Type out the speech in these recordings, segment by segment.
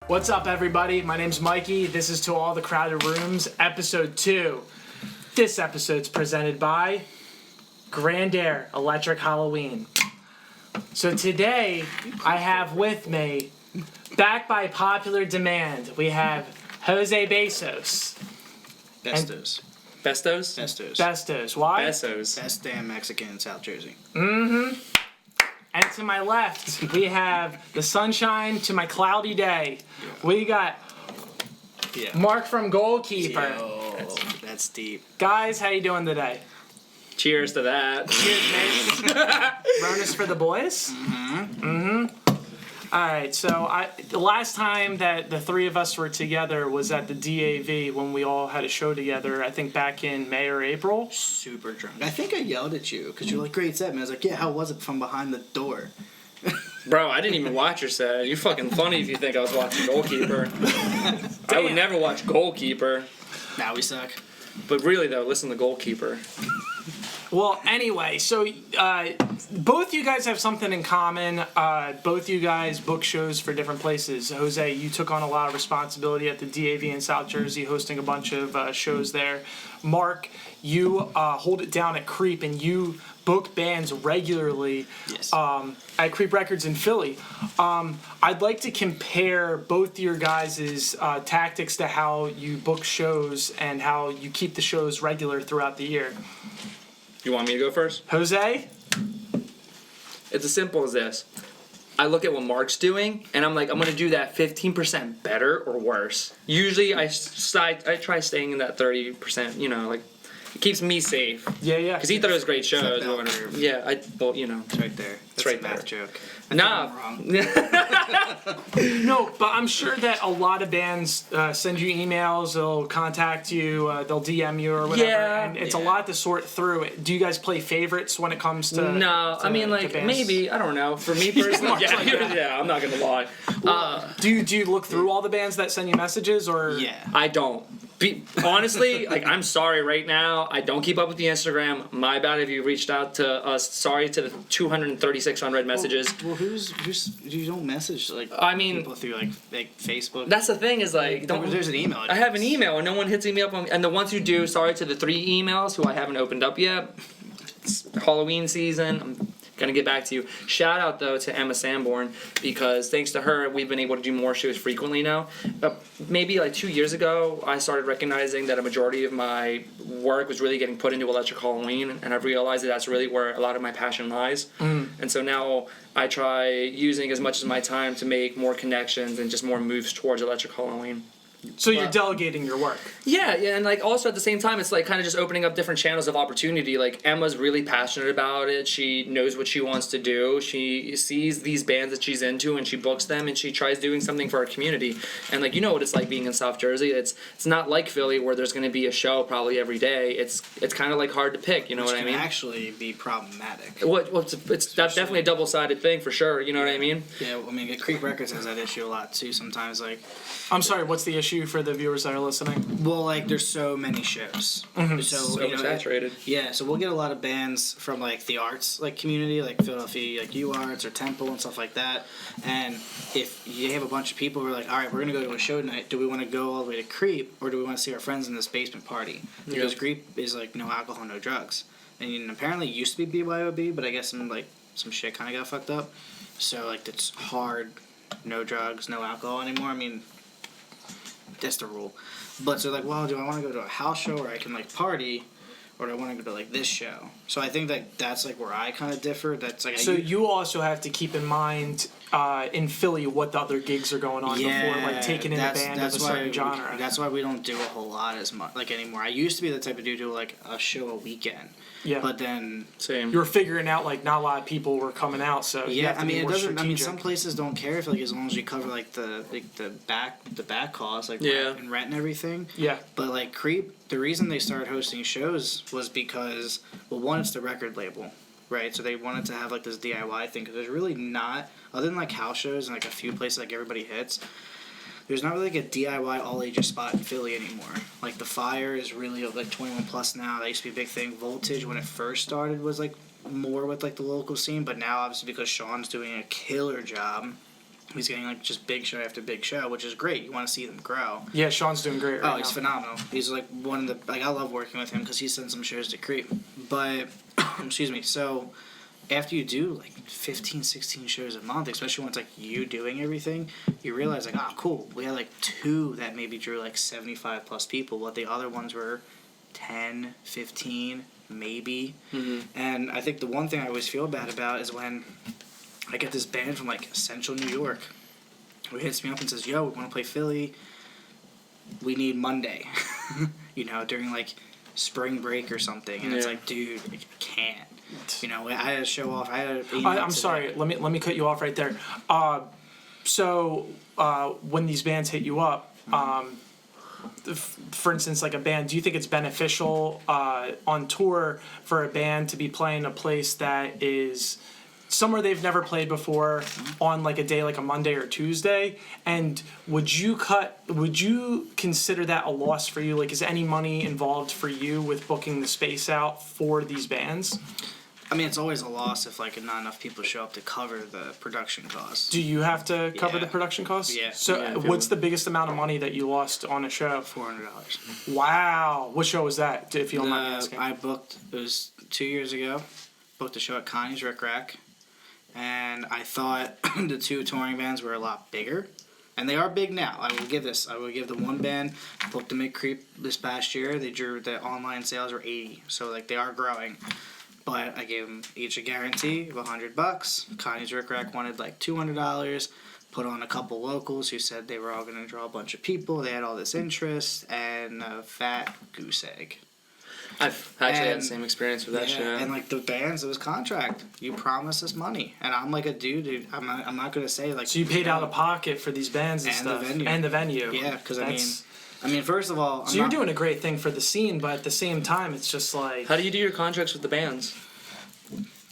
What's up, everybody? My name's Mikey. This is To All the Crowded Rooms, Episode 2. This episode's presented by Grand Air Electric Halloween. So today, I have with me, back by popular demand, we have Jose Bezos. Bestos. Bestos? Bestos. Bestos. Why? Bestos. Best damn Mexican in South Jersey. Mm-hmm. And to my left, we have the sunshine to my cloudy day. We got Marc from Goalkeeper. Yo, that's deep. Guys, how you doing today? Cheers to that. Cheers, mates. Rona's for the boys? All right, so the last time that the three of us were together was at the DAV when we all had a show together, I think back in May or April. Super drunk. I think I yelled at you because you're like, great set, man. I was like, yeah, how was it from behind the door? Bro, I didn't even watch your set. You're fucking funny if you think I was watching Goalkeeper. I would never watch Goalkeeper. Now we suck. But really, though, listen to Goalkeeper. Well, anyway, so both you guys have something in common. Both you guys book shows for different places. Jose, you took on a lot of responsibility at the DAV in South Jersey, hosting a bunch of shows there. Marc, you hold it down at Creep, and you book bands regularly at Creep Records in Philly. I'd like to compare both your guys' tactics to how you book shows and how you keep the shows regular throughout the year. You want me to go first? Jose? It's as simple as this. I look at what Marc's doing, and I'm like, I'm going to do that 15% better or worse. Usually, I try staying in that 30%, like, it keeps me safe. Yeah. Because he thought it was great shows. Bell curve. Yeah, It's right there. That's right a math there. joke. Nah. No, but I'm sure that a lot of bands send you emails, they'll contact you, they'll DM you or whatever, and it's a lot to sort through. Do you guys play favorites when it comes to No, I mean, like, maybe, I don't know. For me personally, yeah, I'm not going to lie. Do you look through all the bands that send you messages, or? Yeah. I don't. Honestly, like, I'm sorry right now. I don't keep up with the Instagram. My bad if you reached out to us. Sorry to the 236 unread messages. Well, who's you don't message like I mean, people through like Facebook. That's the thing is like There's an email address. I have an email and no one hits me up on, and the ones who do, sorry to the 3 emails who I haven't opened up yet. It's Halloween season. I'm gonna get back to you. Shout out though to Emma Sanborn, because thanks to her we've been able to do more shows frequently now. Maybe like 2 years ago I started recognizing that a majority of my work was really getting put into Electric Halloween, and I've realized that that's really where a lot of my passion lies. And so now I try using as much of my time to make more connections and just more moves towards Electric Halloween. So you're delegating your work. Yeah, and like also at the same time, it's like kind of just opening up different channels of opportunity. Like Emma's really passionate about it. She knows what she wants to do. She sees these bands that she's into and she books them and she tries doing something for our community. And like, you know what it's like being in South Jersey. It's not like Philly where there's going to be a show probably every day. It's kind of like hard to pick. You know what I mean? Which can actually be problematic. It's definitely a double-sided thing for sure. You know what I mean? Yeah, I mean, Creep Records has that issue a lot too. Sometimes like. I'm sorry, what's the issue for the viewers that are listening? Well, like, there's so many shows. So oversaturated. Yeah, so we'll get a lot of bands from, like, the arts, like, community, like Philadelphia, like U-Arts or Temple and stuff like that. And if you have a bunch of people who are like, all right, we're going to go to a show tonight. Do we want to go all the way to Creep, or do we want to see our friends in this basement party? Because Creep is, like, no alcohol, no drugs. And apparently it used to be BYOB, but I guess some shit kind of got fucked up. So, like, it's hard, no drugs, no alcohol anymore. I mean, that's the rule. But so like, well, do I want to go to a house show where I can like party, or do I want to go to like this show? So I think that that's like where I kind of differ. That's like you also have to keep in mind in Philly what the other gigs are going on before like taking in a band of a certain genre. That's why we don't do a whole lot as much like anymore. I used to be the type of dude who like a show a weekend. Yeah. But then same. You were figuring out like not a lot of people were coming out, so yeah. I mean, it doesn't. Strategic. I mean, some places don't care if like as long as you cover like the back costs like and rent and everything. Yeah. But like Creep, the reason they started hosting shows was because well, one, it's the record label, right? So they wanted to have like this DIY thing because there's really not, other than like house shows and like a few places like everybody hits. There's not really like a DIY all ages spot in Philly anymore. Like the Fire is really like 21 plus now. That used to be a big thing. Voltage when it first started was like more with like the local scene, but now obviously because Sean's doing a killer job He's getting like just big show after big show, which is great. You want to see them grow. Yeah, Sean's doing great right now. Oh, he's phenomenal. He's like one of the, like, I love working with him because he sends some shows to Creep. But excuse me. So after you do like 15, 16 shows a month, especially when it's like you doing everything, you realize like, oh, cool. We had like 2 that maybe drew like 75 plus people, but the other ones were 10, 15, maybe. And I think the one thing I always feel bad about is when I get this band from like Central New York who hits me up and says, yo, we want to play Philly. We need Monday, you know, during like spring break or something. And it's like, dude, I can't. You know, I had to show off. I'm sorry. Let me cut you off right there. So when these bands hit you up, for instance, like a band, do you think it's beneficial on tour for a band to be playing a place that is somewhere they've never played before on like a day like a Monday or Tuesday? And would you consider that a loss for you? Like, is any money involved for you with booking the space out for these bands? I mean, it's always a loss if like not enough people show up to cover the production costs. Do you have to cover Yeah. the production costs? Yeah. So Yeah, what's the biggest amount of money that you lost on a show? $400. Wow. What show was that, if you don't mind me asking? I booked, it was 2 years ago, booked a show at Connie's Rick Rack, and I thought the 2 touring bands were a lot bigger. And they are big now. I will give the one band, booked them at Creep this past year. They drew, the online sales were 80, so like they are growing. But I gave them each a guarantee of $100. Connie's Rick Rack wanted like $200. Put on a couple locals who said they were all going to draw a bunch of people. They had all this interest and a fat goose egg. I've actually had the same experience with that show. And like the bands, it was contract. You promised us money, and I'm like a dude. I'm not going to say like. So you paid out of pocket for these bands and stuff, and the venue. Yeah, because I mean, first of all, you're doing a great thing for the scene, but at the same time, it's just like. How do you do your contracts with the bands?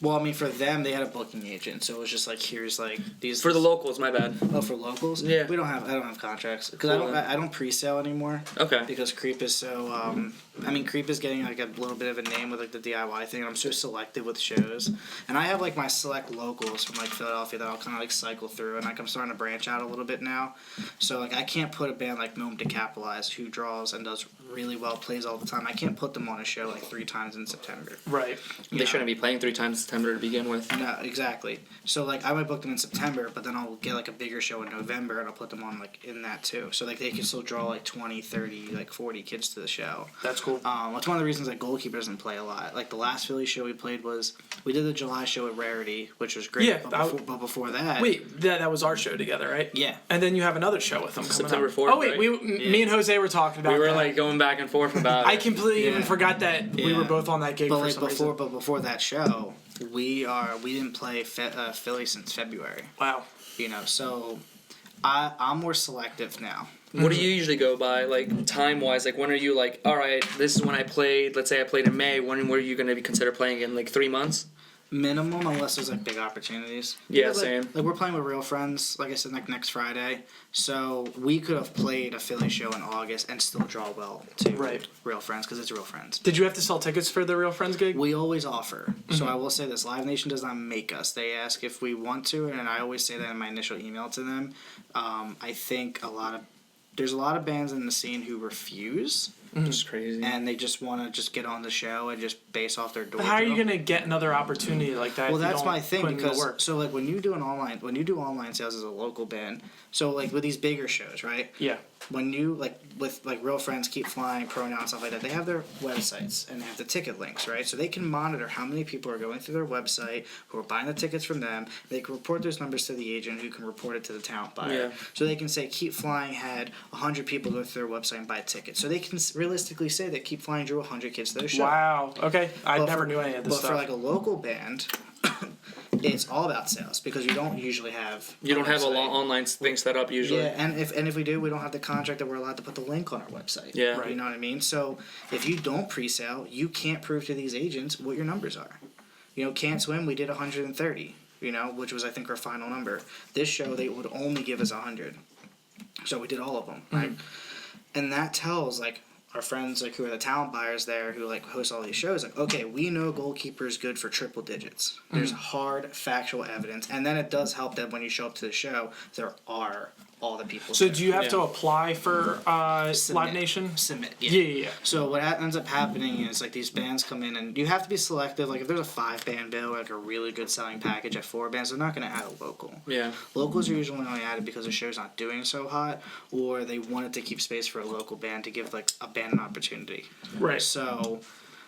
Well, I mean, for them, they had a booking agent, so it was just like, here's like these. For the locals, my bad. Oh, for locals? Yeah. I don't have contracts because Cool. I don't pre-sale anymore. Okay. Because Creep is so. I mean, Creep is getting like a little bit of a name with like the DIY thing. I'm so selective with shows, and I have like my select locals from like Philadelphia that I'll kind of like cycle through, and like I'm starting to branch out a little bit now. So like I can't put a band like Gnome to Capitalize, who draws and does really well, plays all the time. I can't put them on a show like 3 times in September. Right. They shouldn't be playing 3 times in September to begin with. No, exactly. So like I might book them in September, but then I'll get like a bigger show in November and I'll put them on like in that too. So like they can still draw like 20, 30, like 40 kids to the show. That's cool. That's one of the reasons that Goalkeeper doesn't play a lot. Like the last Philly show we played we did the July show at Rarity, which was great. Yeah, but before that. Wait, that was our show together, right? Yeah. And then you have another show with them coming September up. 4th, Oh wait, right? me and Jose were talking about. We were that. like going back and forth about it. I completely even forgot that we Yeah. were both on that gig But for like some reason. before that show, we didn't play Philly since February. Wow. You know, so I'm more selective now. What do you usually go by, like, time-wise? Like, when are you like, all right, this is when I played, let's say I played in May, when were you going to consider playing in, like, 3 months? Minimum, unless there's like big opportunities. Yeah, Because, same. Like we're playing with Real Friends, like I said, like next Friday. So we could have played a Philly show in August and still draw well to Right. Real Friends because it's Real Friends. Did you have to sell tickets for the Real Friends gig? We always offer. So I will say this: Live Nation does not make us. They ask if we want to, and I always say that in my initial email to them. I think there's a lot of bands in the scene who refuse. Just crazy. And they just want to just get on the show and just base off their door. How are you gonna get another opportunity like that? Well, if you that's don't my thing put in the because work? so like when you do online sales as a local band, so like with these bigger shows, right? Yeah. When you like with like Real Friends, Keep Flying, Pronoun, stuff like that, they have their websites and they have the ticket links, right? So they can monitor how many people are going through their website, who are buying the tickets from them. They can report those numbers to the agent, who can report it to the talent buyer. Yeah. So they can say Keep Flying had 100 people go through their website and buy tickets. So they can realistically say that Keep Flying drew 100 kids to their show. Wow. Okay. I But never for- knew any of this But stuff. for like a local band, it's all about sales because you don't usually have. You don't have a website. long online thing set up usually. Yeah, and if we do, we don't have the contract that we're allowed to put the link on our website. Yeah. Right. You know what I mean? So if you don't pre-sale, you can't prove to these agents what your numbers are. You know, Can't Swim, we did 130. You know, which was I think our final number. This show they would only give us 100, so we did all of them, right? And that tells like our friends like who are the talent buyers there who like host all these shows, like, okay, we know Goalkeeper is good for triple digits. There's hard factual evidence, and then it does help that when you show up to the show, there are all the people. So there. do you have to apply for Live Nation? Submit. Yeah. So what ends up happening is like these bands come in and you have to be selective. Like if there's a 5-band bill, like a really good selling package at 4 bands, they're not going to add a local. Yeah. Locals are usually only added because the show's not doing so hot, or they wanted to keep space for a local band to give like a band an opportunity. Right. So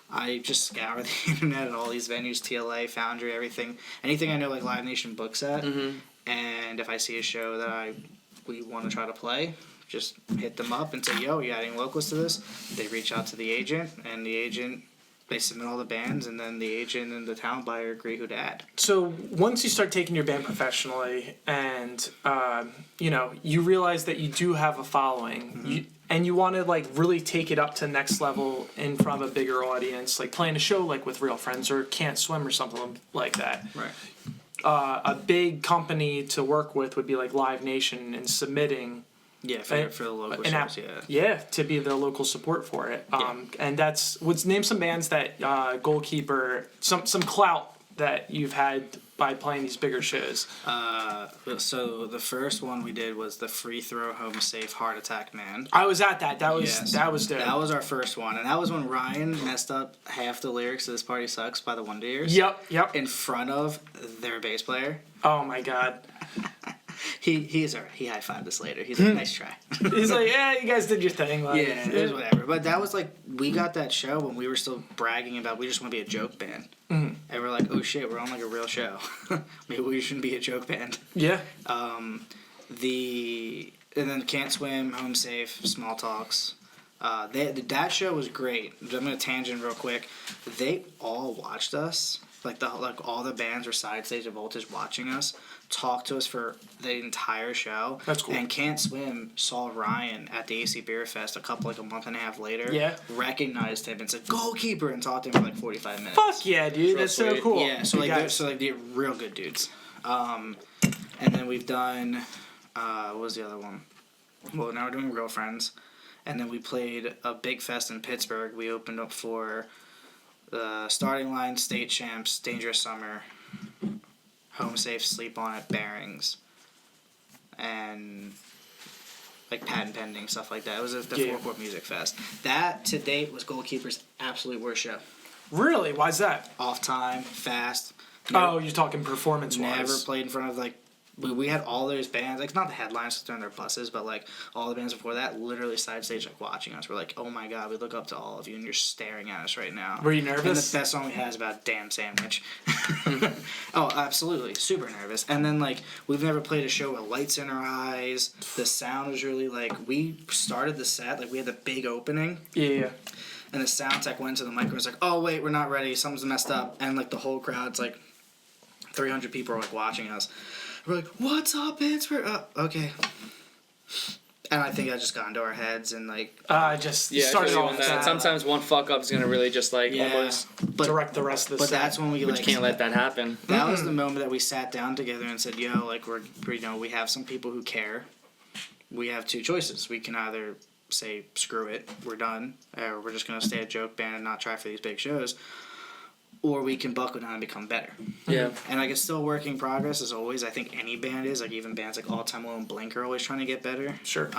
I just scour the internet at all these venues, TLA, Foundry, everything, anything I know like Live Nation books at, and if I see a show that we want to try to play, just hit them up and say, yo, you adding locals to this? They reach out to the agent, and the agent, they submit all the bands, and then the agent and the talent buyer agree who to add. So once you start taking your band professionally and, you realize that you do have a following, and you want to, like, really take it up to next level in front of a bigger audience, like playing a show like with Real Friends or Can't Swim or something like that. Right. A big company to work with would be like Live Nation and submitting Yeah, for the local shows, to be the local support for it. And name some bands that Goalkeeper, some clout that you've had by playing these bigger shows. So the first one we did was the Free Throw Home Safe Heart Attack Man. I was at that. That was dope. That was our first one, and that was when Ryan messed up half the lyrics of "This Party Sucks" by the Wonder Years. Yep. In front of their bass player. Oh my god. He's alright. He high-fived us later. He's like, nice try. He's like, yeah, you guys did your thing. Like, yeah, it was whatever. But that was like, we got that show when we were still bragging about we just want to be a joke band. And we're like, oh shit, we're on like a real show. Maybe we shouldn't be a joke band. Yeah. And then Can't Swim, Home Safe, Small Talks. That show was great. I'm gonna tangent real quick. They all watched us. Like all the bands were side stage of Voltage watching us, talked to us for the entire show. That's cool. And Can't Swim saw Ryan at the AC Beer Fest a month and a half later. Yeah. Recognized him and said Goalkeeper and talked to him for like 45 minutes. Fuck yeah, dude. That's so cool. Yeah. So they're real good dudes. And then we've done what was the other one? Well, now we're doing Real Friends. And then we played a big fest in Pittsburgh. We opened up for the Starting Line, State Champs, Dangerous Summer, Home Safe, Sleep On It, Bearings, and like Patent Pending, stuff like that. It was the Forecourt Music Fest. That, to date, was Goalkeeper's absolute worst show. Really? Why's that? Off time, fast. You're talking performance-wise. Never played in front of, like, we had all those bands, like, not the headlines during their buses, but, like, all the bands before that literally side stage, like, watching us. We're like, oh, my God, we look up to all of you, and you're staring at us right now. Were you nervous? And the best song we had is about Damn Sandwich. Oh, absolutely. Super nervous. And then, like, we've never played a show with lights in our eyes. The sound was really, like, we started the set, like, we had the big opening. Yeah. And the sound tech went to the mic and was like, oh, wait, we're not ready. Something's messed up. And, like, the whole crowd's, like, 300 people are, like, watching us. We're like, what's up, Pittsburgh? Okay. And I think that just got into our heads and, like... started off that. Sometimes one fuck-up is going to really just, like, almost direct the rest of the set. But that's when we, like... can't let that happen. That was the moment that we sat down together and said, yo, like, we have some people who care. We have two choices. We can either say, screw it, we're done, or we're just going to stay a joke band and not try for these big shows. Or we can buckle down and become better. Yeah. And like it's still work in progress as always. I think any band is, like even bands like All Time Low and Blink are always trying to get better. Sure.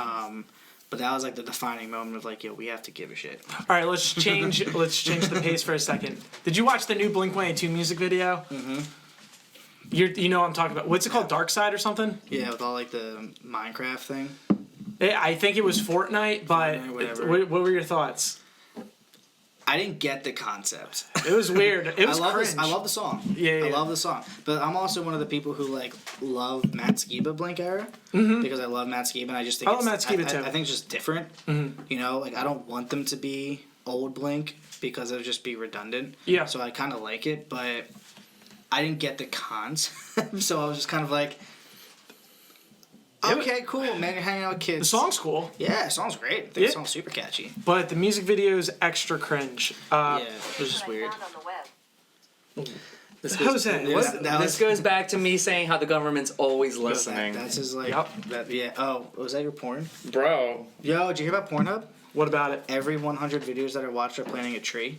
But that was like the defining moment of like, yo, we have to give a shit. All right, let's change the pace for a second. Did you watch the new Blink-182 music video? Mm-hmm. You know what I'm talking about. What's it called? Dark Side or something? Yeah, with all like the Minecraft thing. I think it was Fortnite, but what were your thoughts? I didn't get the concept. It was weird. It was cringe. I love the song. Yeah. I love the song. But I'm also one of the people who like love Matt Skiba Blink era because I love Matt Skiba and I just think I love Matt Skiba too. I think it's just different. Mm-hmm. You know, like I don't want them to be old Blink because it'll just be redundant. Yeah. So I kind of like it, but I didn't get the concept. So I was just kind of like, okay, cool, man, you're hanging out with kids. The song's cool. Yeah, the song's great. I think the song's super catchy. But the music video is extra cringe. Yeah, it was just weird. This goes back to me saying how the government's always listening. That's his like. Yep. Oh, was that your porn? Bro. Yo, did you hear about Pornhub? What about it? Every 100 videos that I watch are planting a tree.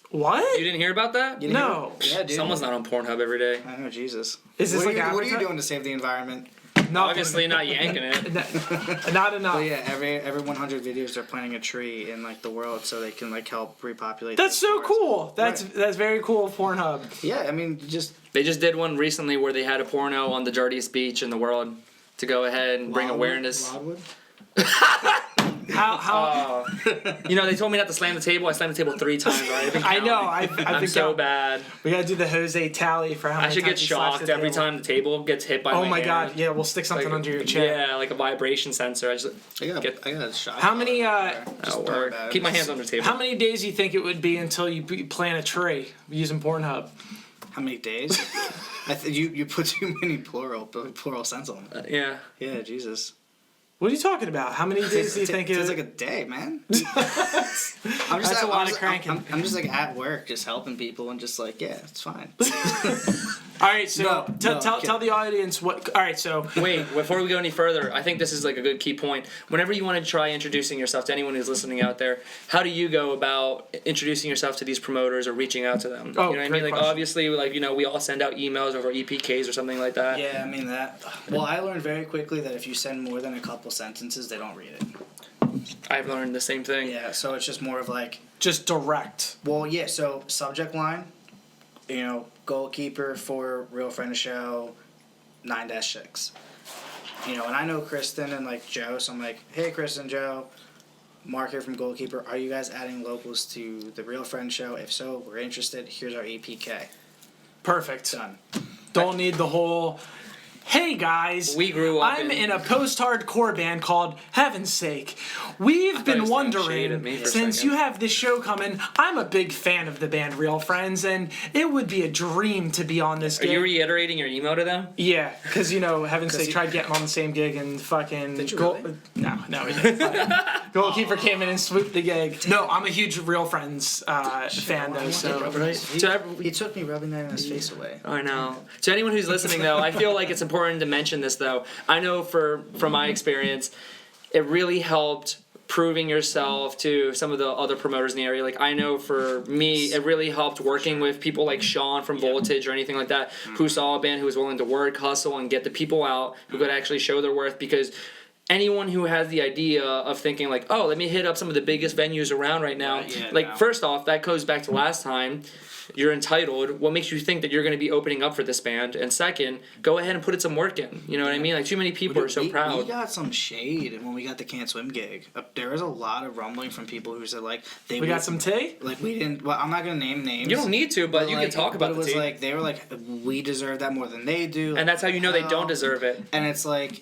What? You didn't hear about that? You didn't No. hear- Yeah, dude. Someone's not on Pornhub every day. I know, Jesus. Is this what like what are you adverti- doing to save the environment? Nothing. Obviously not yanking it. Not enough. But yeah, every 100 videos they're planting a tree in like the world so they can like help repopulate. That's those so forests. cool. That's very cool. Pornhub. Yeah, I mean, just They just did one recently where they had a porno on the dirtiest beach in the world to go ahead and bring awareness. Wildwood? How? You know, they told me not to slam the table. I slammed the table 3 times already. I know. I've I'm been so count- bad. We gotta do the Jose tally for how many I should times get he slaps shocked the every table. time the table gets hit by Oh my my hand. god! Yeah, we'll stick something Like, under your chair. Yeah, like a vibration sensor. I just I got Get- a shot. How many? that'll throw it work. at Keep my us. hands under the table. How many days do you think it would be until you plant a tree using Pornhub? How many days? You put too many plural sense on them. Yeah. Yeah, Jesus. What are you talking about? How many days do you think it? It's like a day, man. I'm just That's a lot I'm of just- cranking. I'm just like at work, just helping people, and just like, yeah, it's fine. All right, so No, no, tell the audience what. All right, so Wait, before we go any further, I think this is like a good key point. Whenever you want to try introducing yourself to anyone who's listening out there, how do you go about introducing yourself to these promoters or reaching out to them? Oh, you know what I great mean? Like question. obviously, like we all send out emails over EPKs or something like that. Yeah, I mean that. Well, I learned very quickly that if you send more than a couple sentences, they don't read it. I've learned the same thing. Yeah, so it's just more of like, just direct. well, yeah. So subject line, goalkeeper for Real Friend of Show, 9-6. And I know Kristen and like Joe, so I'm like, hey, Kristen, Joe, Marc here from Goalkeeper. Are you guys adding locals to the Real Friend Show? If so, we're interested. Here's our EPK. Perfect. Done. Don't need the whole. Hey guys, We grew up I'm in- in a post-hardcore band called Heaven's Sake. We've you been were throwing shade at wondering me for a since second. you have this show coming. I'm a big fan of the band Real Friends, and it would be a dream to be on this Are gig. you reiterating your email to them? Yeah, because Heaven's Sake he- tried getting on the same gig and fucking. Did you really? No, we didn't. Goalkeeper came in and swooped the gig. No, I'm a huge Real Friends fan though. So He took me rubbing that in his face away. I know. To anyone who's listening, though, I feel like it's important to mention this, though. I know from my experience, it really helped proving yourself to some of the other promoters in the area. Like, I know for me, it really helped working with people like Sean from Voltage or anything like that, who saw a band who was willing to work, hustle, and get the people out who could actually show their worth, because anyone who has the idea of thinking like, oh, let me hit up some of the biggest venues around right now, first off, that goes back to last time. You're entitled. What makes you think that you're going to be opening up for this band? And second, go ahead and put some work in. You know what I mean? Like, too many people are so proud. We got some shade when we got the Can't Swim gig. There was a lot of rumbling from people who said like we got some tea. Like we didn't. Well, I'm not gonna name names. You don't need to, but you can talk about But it was the team. like they were like, we deserve that more than they do. And that's how you know they Hell. don't deserve it. And it's like,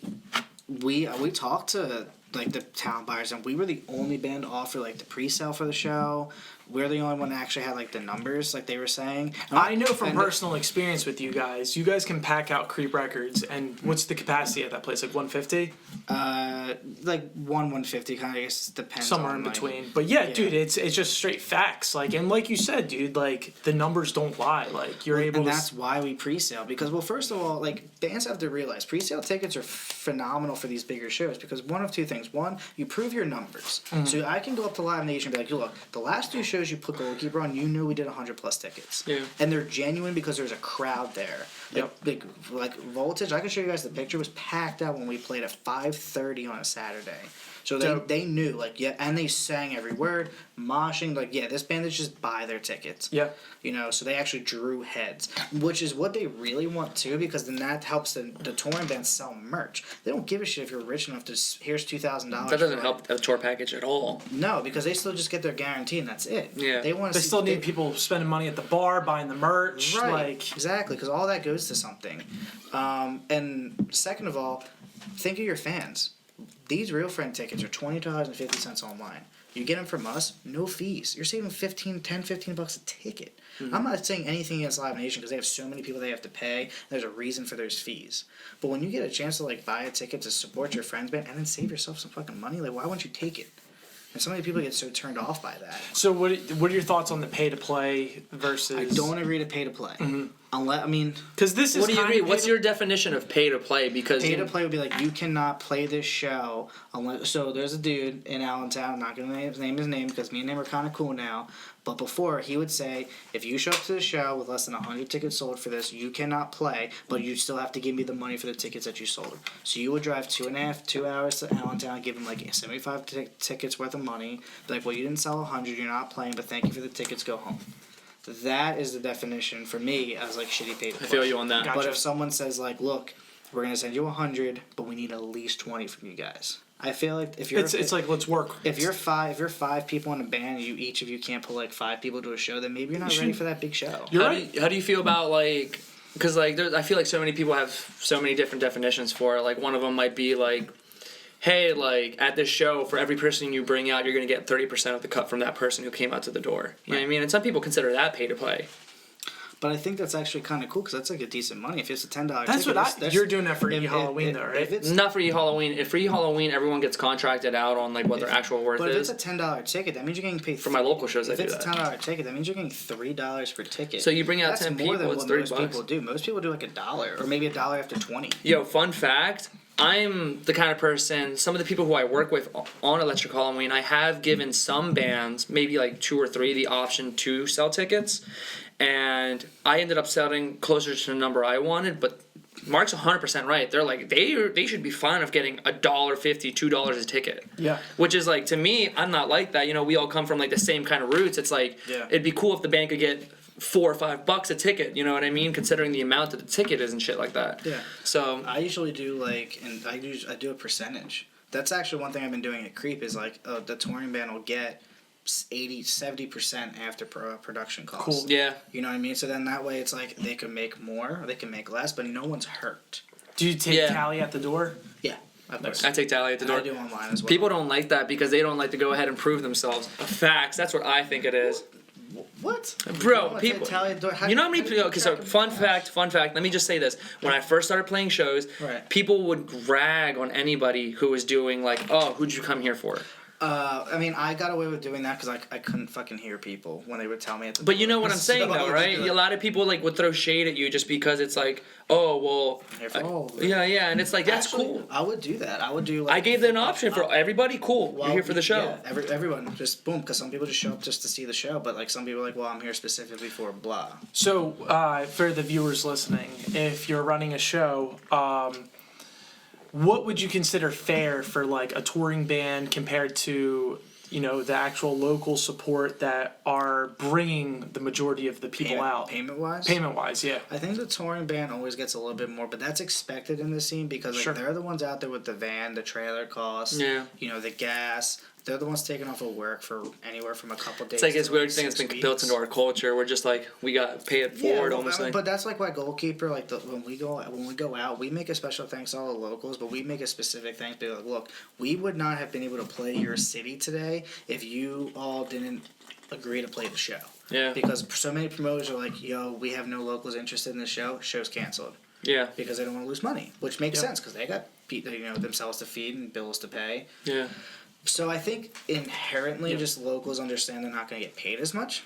we talked to like the talent buyers, and we were the only band to offer like the pre-sale for the show. We're the only one that actually had like the numbers, like they were saying. I know from And- personal experience with you guys can pack out Creep Records, and what's the capacity at that place? Like 150? like 150 kind of, I guess depends. Somewhere on, in like- between. But yeah, yeah. dude, it's just straight facts. Like, and like you said, dude, like the numbers don't lie. Like you're able And to. that's why we pre-sale, because well, first of all, like bands have to realize pre-sale tickets are phenomenal for these bigger shows, because one of two things: one, you prove your numbers. Mm-hmm. So I can go up to Live Nation and be like, look, the last 2 shows you put Goalkeeper on, you knew we did 100+ tickets. Yeah. And they're genuine because there's a crowd there. Like Voltage, I can show you guys the picture, was packed out when we played at 5:30 on a Saturday. So they knew, like, yeah, and they sang every word, moshing, like, yeah, this band is just buy their tickets. Yeah. So they actually drew heads, which is what they really want too, because then that helps the touring bands sell merch. They don't give a shit if you're rich enough to, here's $2,000. That doesn't help the tour package at all. No, because they still just get their guarantee and that's it. Yeah. They want They still need people spending money at the bar, buying the merch. Right. Like, Exactly, because all that goes to something. And second of all, think of your fans. These Real Friend tickets are $20.50 online. You get them from us, no fees. You're saving $15 a ticket. Mm-hmm. I'm not saying anything against Live Nation because they have so many people they have to pay. There's a reason for those fees. But when you get a chance to like buy a ticket to support your friend's band and then save yourself some fucking money, like why wouldn't you take it? And so many people get so turned off by that. so what are your thoughts on the pay to play versus? I don't agree to pay to play. Unless, I mean, Because this is What do you kind agree? of What's your definition of pay to play? Because pay to play would be like, you cannot play this show unless. So there's a dude in Allentown. I'm not gonna name his name because me and him are kind of cool now. But before, he would say, if you show up to the show with less than 100 tickets sold for this, you cannot play, but you still have to give me the money for the tickets that you sold. So you would drive 2 hours to Allentown, give him like 75 tickets worth of money. Be like, well, you didn't sell 100, you're not playing, but thank you for the tickets, go home. That is the definition for me as like shitty pay to play. I feel you on that. Gotcha. But if someone says like, look, we're gonna send you 100, but we need at least 20 from you guys. I feel like if you're it's like let's work. if you're five people in a band, and each of you can't put like 5 people to a show, then maybe you're not ready for that big show. You're how right. how do you feel about like, because like I feel like so many people have so many different definitions for it. Like one of them might be like, hey, like at this show, for every person you bring out, you're gonna get 30% of the cut from that person who came out to the door. You know what I mean? And some people consider that pay to play. But I think that's actually kind of cool because that's like a decent money. If it's a $10 That's ticket, what you're doing that for Halloween though, right? If it's, Not for E-Halloween. If for E-Halloween, everyone gets contracted out on like what their actual worth but if is. it's a $10 ticket, that means you're getting paid. For my local shows, I if do it's that. a $10 ticket, that means you're getting $3 per ticket. So you bring out That's 10 more people, than it's what 30 most bucks. people do. Most people do like $1 or maybe $1 after 20. Yo, fun fact. I'm the kind of person, some of the people who I work with on Electric Halloween, I have given some bands, maybe like 2 or 3, the option to sell tickets. And I ended up selling closer to the number I wanted, but Marc's 100% right. They're like, they should be fine of getting $1.50, $2 a ticket. Yeah. Which is like, to me, I'm not like that. You know, we all come from like the same kind of roots. It's like, Yeah. it'd be cool if the band could get $4 or $5 a ticket, you know what I mean? Considering the amount that the ticket is and shit like that. Yeah. So I usually do like, and I do a percentage. That's actually one thing I've been doing at Creep is like, the touring band will get 70% after production costs. Cool. yeah. You know what I mean? So then that way it's like they can make more, or they can make less, but no one's hurt. Do you take Yeah. tally at the door? Yeah, of course. I take tally at the And I door. do online as well. People don't like that because they don't like to go ahead and prove themselves. Facts. That's what I think it is. What? Bro, You know, people. tally at the door. You know how many do you people? Okay, so track fun it? fact. Let me just say this: when I first started playing shows, Right. people would rag on anybody who was doing like, "Oh, who'd you come here for?" I mean, I got away with doing that because I couldn't fucking hear people when they would tell me at the But door. you know what I'm saying, So I though, would right? just be A lot of people like would throw shade at you just because it's like, "Oh, well." Here for all of it. Yeah, and it's like that's Actually, cool. I would do that. I would do like. I gave them an option for everybody. Cool, Well, you're here for the show. Yeah, everyone just boom, because some people just show up just to see the show, but like some people are like, well, I'm here specifically for blah. So, for the viewers listening, if you're running a show, what would you consider fair for like a touring band compared to, you know, the actual local support that are bringing the majority of the people out? Payment wise. Payment wise, yeah. I think the touring band always gets a little bit more, but that's expected in the scene because like, Sure. they're the ones out there with the van, the trailer costs, Yeah. you know, the gas. They're the ones taking off of work for anywhere from a couple days. It's like this to, weird thing that's 6 been built weeks. into our culture. We're just like we got pay it forward, well, almost like. But that's like why Goalkeeper, like when we go out, we make a special thanks to all the locals, but we make a specific thanks. Be like, look, we would not have been able to play your city today if you all didn't agree to play the show. Yeah. Because so many promoters are like, yo, we have no locals interested in the show. Show's canceled Yeah. because they don't want to lose money, which makes Yeah. sense because they got themselves to feed and bills to pay. Yeah. So I think inherently just locals understand they're not going to get paid as much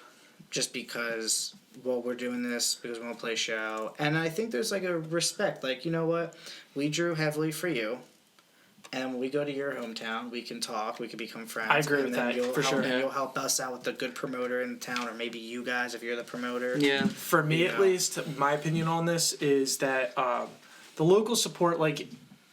just because, well, we're doing this because we want to play a show. And I think there's like a respect. Like, you know what? We drew heavily for you. And when we go to your hometown, we can talk. We can become friends. I agree and with then that, you'll for help, sure. And Yeah. you'll help us out with the good promoter in town, or maybe you guys if you're the promoter. Yeah. For me, at least, my opinion on this is that the local support, like,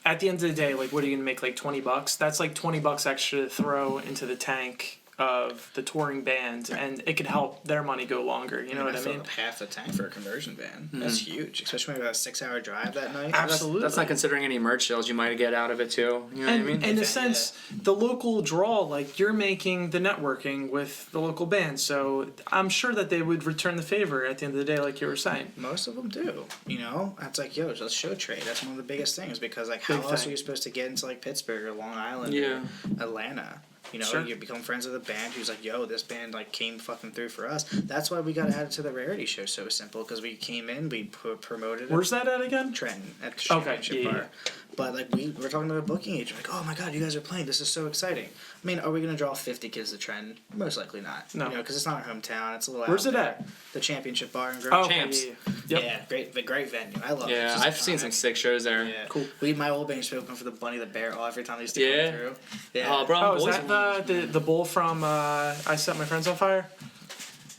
at the end of the day, like, what are you gonna make, like $20? That's like $20 extra to throw into the tank of the touring band, and it could help their money go longer. You know what I filled mean? up half the tank for a conversion van. That's huge, especially when you got a 6-hour drive that night. Absolutely. That's not considering any merch sales you might get out of it too. You know what I And mean? in a sense, the local draw, like, you're making the networking with the local band, so I'm sure that they would return the favor at the end of the day, like you were saying. Most of them do, you know. It's like, yo, let's show trade. That's one of the biggest things because, like, how Big else thing. are you supposed to get into like Pittsburgh or Long Island Yeah. or Atlanta? You know, Sure. you become friends with a band who's like, yo, this band like came fucking through for us. That's why we got added to the rarity show. So simple because we came in, we promoted it. Where's that at again? Trenton at the Okay, Championship yeah, Bar. But like we're talking to a booking agent, like, oh my god, you guys are playing. This is so exciting. I mean, are we gonna draw 50 kids to Trenton? Most likely not. No. You know, because it's not our hometown. It's a little. Where's out it there. at? The Championship Bar in Grove. Oh, Champs. Yep. Yeah, great venue. I love it. Yeah, It's just I've seen some iconic. sick shows there. Yeah, Cool. My old band used to open for the Bunny the Bear every time they used to Yeah. come through. Yeah. Oh, bro, Oh, is Boyz- that the bull from I Set My Friends on Fire?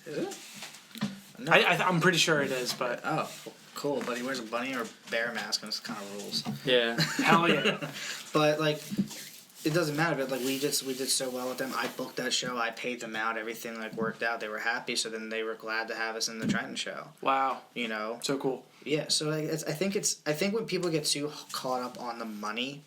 Is it? No. I'm pretty sure it is, but Oh, cool. But he wears a bunny or bear mask, and it's kind of rules. Yeah. hell yeah. But like, it doesn't matter. But like, we did so well with them. I booked that show. I paid them out. Everything like worked out. They were happy. So then they were glad to have us in the Trenton show. Wow. You know. So cool. Yeah. So like, I think when people get too caught up on the money,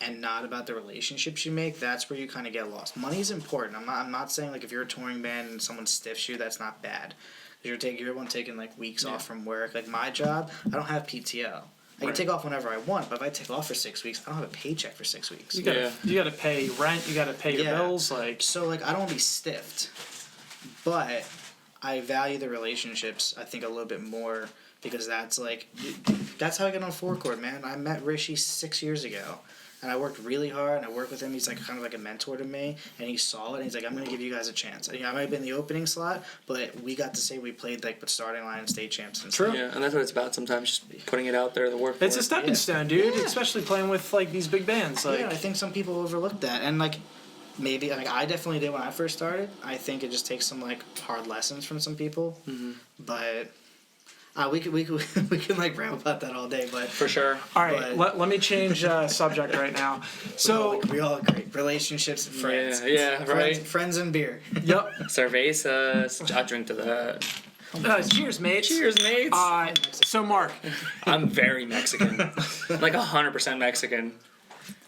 and not about the relationships you make, that's where you kind of get lost. Money's important. I'm not saying like if you're a touring band and someone stiffs you, that's not bad. You're everyone taking like weeks off from work. Like my job, I don't have PTO. I can take off whenever I want, but if I take off for 6 weeks, I don't have a paycheck for 6 weeks. You gotta pay rent. You gotta pay your Yeah. bills. Like So like I don't want to be stiffed, but I value the relationships I think a little bit more because that's how I got on four chord, man. I met Rishi 6 years ago. And I worked really hard, and I worked with him. He's like kind of like a mentor to me, and he saw it. And he's like, "I'm gonna give you guys a chance." And, I might have been in the opening slot, but we got to say we played like with starting line and state champs. And True. stuff. Yeah, and that's what it's about sometimes, just putting it out there, the work. it's for a it. stepping stone, dude. Yeah. Especially playing with like these big bands. Like Yeah, I think some people overlook that, and like maybe I definitely did when I first started. I think it just takes some like hard lessons from some people, but. We can like rap about that all day, but For sure. all right, but- let me change subject right now. So we all agree. Relationships and friends. Yeah, right. Friends and beer. yep. Cervezas. I drink to that. Cheers, mates. Cheers, mates. So Mark, I'm very Mexican. Like 100% Mexican.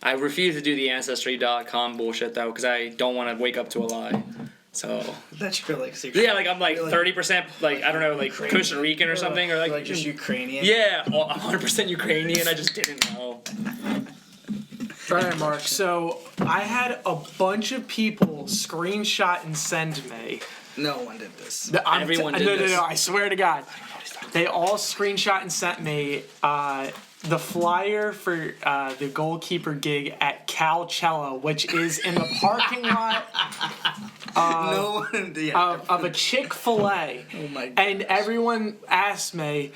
I refuse to do the Ancestry.com bullshit, though, because I don't want to wake up to a lie. So, That's your like secret. yeah, like I'm like You're, 30%, like, I don't know, like Costa Rican or something, or like just Ukrainian. yeah, 100% Ukrainian. I just didn't know. all right, Mark. So I had a bunch of people screenshot and send me. No one did this. Everyone did no, this. No, I swear to God. They all screenshot and sent me the flyer for the goalkeeper gig at Calcella, which is in the parking lot No one. Yeah. of a Chick-fil-A. Oh my And gosh. everyone asked me,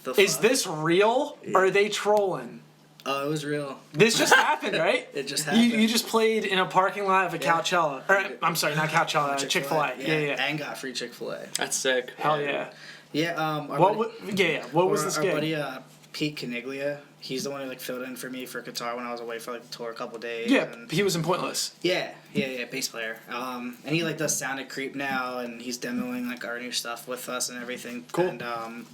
The is fuck? this real or are they trolling? Oh, it was real. This just happened, right? It just You happened. just played in a parking lot of a Yeah. Calcella. Or, I'm sorry, not Calcella, Chick-fil-A. Yeah, Yeah. And got free Chick-fil-A. That's sick. Hell yeah. Yeah. Our What? buddy, What was our- this our gig? buddy Pete Caniglia. He's the one who like filled in for me for guitar when I was away for like the tour a couple days. Yeah, And, he was in Pointless. yeah, bass player. And he like does Sound at Creep now, and he's demoing like our new stuff with us and everything. Cool. And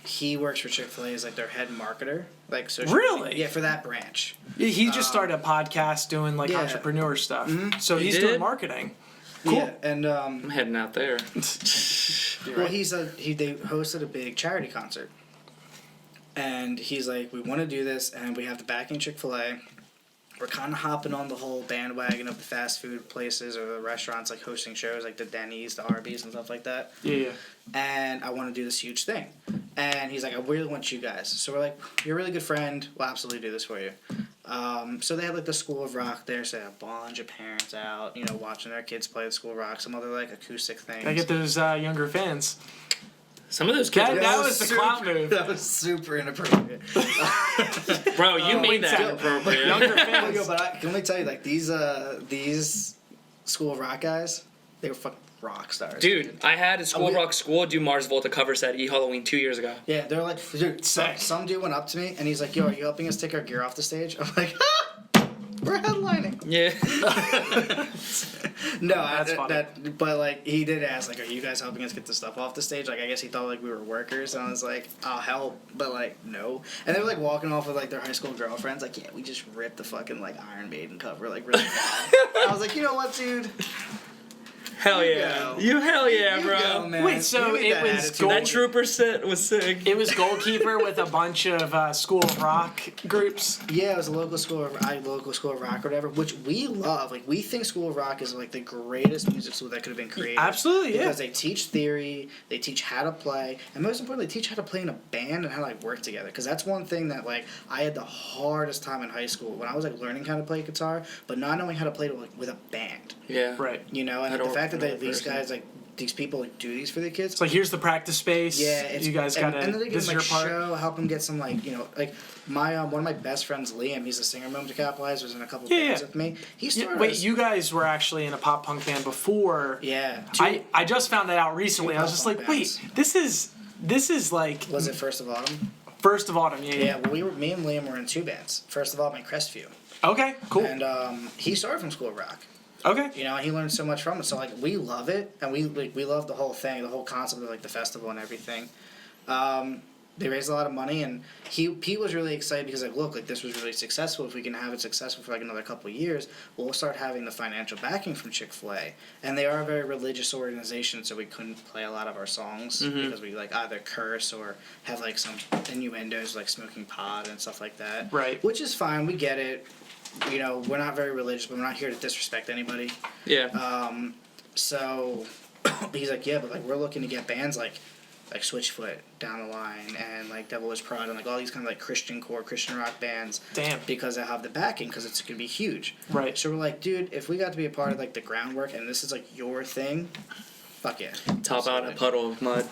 he works for Chick-fil-A as like their head marketer, like social Really? media. Yeah, for that branch. He just started a podcast doing like yeah. entrepreneur stuff. So He he's did? doing marketing. Cool. Yeah, and I'm heading out there. well, they hosted a big charity concert, and he's like, we want to do this, and we have the backing Chick-fil-A. We're kind of hopping on the whole bandwagon of the fast food places or the restaurants like hosting shows like the Denny's, the Arby's, and stuff like that. Yeah. And I want to do this huge thing. And he's like, I really want you guys. So we're like, you're a really good friend. We'll absolutely do this for you. So they had like the School of Rock there. So they had a bunch of parents out, watching their kids play the School of Rock. Some other like acoustic things. I get those younger fans. Some of those kids, That are, was the clown move. That was super inappropriate. bro. You made that Wingspan. inappropriate. Younger fans. But let me tell you, like these School of Rock guys, they were fucking rock stars. Dude, I had a School we- Rock School do Mars Volta cover set Halloween 2 years ago. Yeah, they're like, dude, Sick. some dude went up to me and he's like, yo, are you helping us take our gear off the stage? I'm like, we're headlining. Yeah. No, That's funny. but like he did ask, like, are you guys helping us get the stuff off the stage? Like, I guess he thought like we were workers, and I was like, I'll help, but like no. And they were like walking off with like their high school girlfriends, like, yeah, we just ripped the fucking like Iron Maiden cover like really bad. I was like, you know what, dude? Hell yeah. You hell yeah, bro. Go, man. Wait, so You need it that was attitude. gold- That trooper set was sick. It was Goalkeeper with a bunch of School of Rock groups. Yeah, it was a local school of rock or whatever, which we love. Like, we think School of Rock is like the greatest music school that could have been created. Absolutely, yeah. Because they teach theory, they teach how to play, and most importantly, they teach how to play in a band and how to like work together. Because that's one thing that like I had the hardest time in high school when I was like learning how to play guitar, but not knowing how to play with a band. Yeah. Right. You know, and How to the work fact that with another these person. guys like these people like do these for the kids. It's like, here's the practice space. Yeah, it's, you guys gotta. and then they This give is them your like part. show, help them get some like like my one of my best friends Liam, he's a singer Moment to Capitalize, was in a couple Yeah, bands yeah. with me. He Yeah, started. wait, you guys were actually in a pop punk band before. Yeah. I just found that out recently. I was just like, pop-punk wait, this is like Was it First of Autumn? First of Autumn. Yeah. Yeah. Well, me and Liam were in two bands. First of Autumn and Crestview. Okay. Cool. And he started from School of Rock. Okay. You know, and he learned so much from it. So like we love it, and we love the whole thing, the whole concept of like the festival and everything. They raised a lot of money, and he was really excited because like, look, like this was really successful. If we can have it successful for like another couple of years, we'll start having the financial backing from Chick-fil-A. And they are a very religious organization, so we couldn't play a lot of our songs because we like either curse or have like some innuendos like smoking pot and stuff like that. Right. Which is fine. We get it. You know, we're not very religious, but we're not here to disrespect anybody. Yeah. So he's like, yeah, but like we're looking to get bands like Switchfoot down the line and like Devil Wears Prada and like all these kind of like Christian rock bands. Damn. Because they have the backing because it's gonna be huge. Right. So we're like, dude, if we got to be a part of like the groundwork and this is like your thing, fuck yeah. Top out a puddle of mud.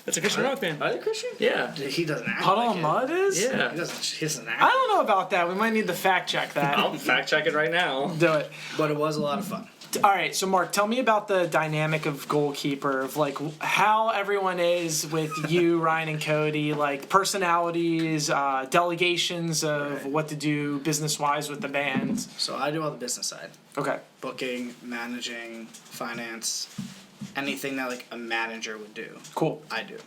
That's a Christian rock band. Are they Christian? Yeah. He doesn't act Puddle like of it. Mud is? Yeah. He doesn't act. I don't know about that. We might need to fact check that. I'll fact check it right now. Do it. But it was a lot of fun. All right, so Mark, tell me about the dynamic of Goalkeeper, of like how everyone is with you, Ryan, and Cody, like personalities, delegations of what to do business-wise with the band. So I do all the business side. Okay. Booking, managing, finance, anything that like a manager would do. Cool. I do.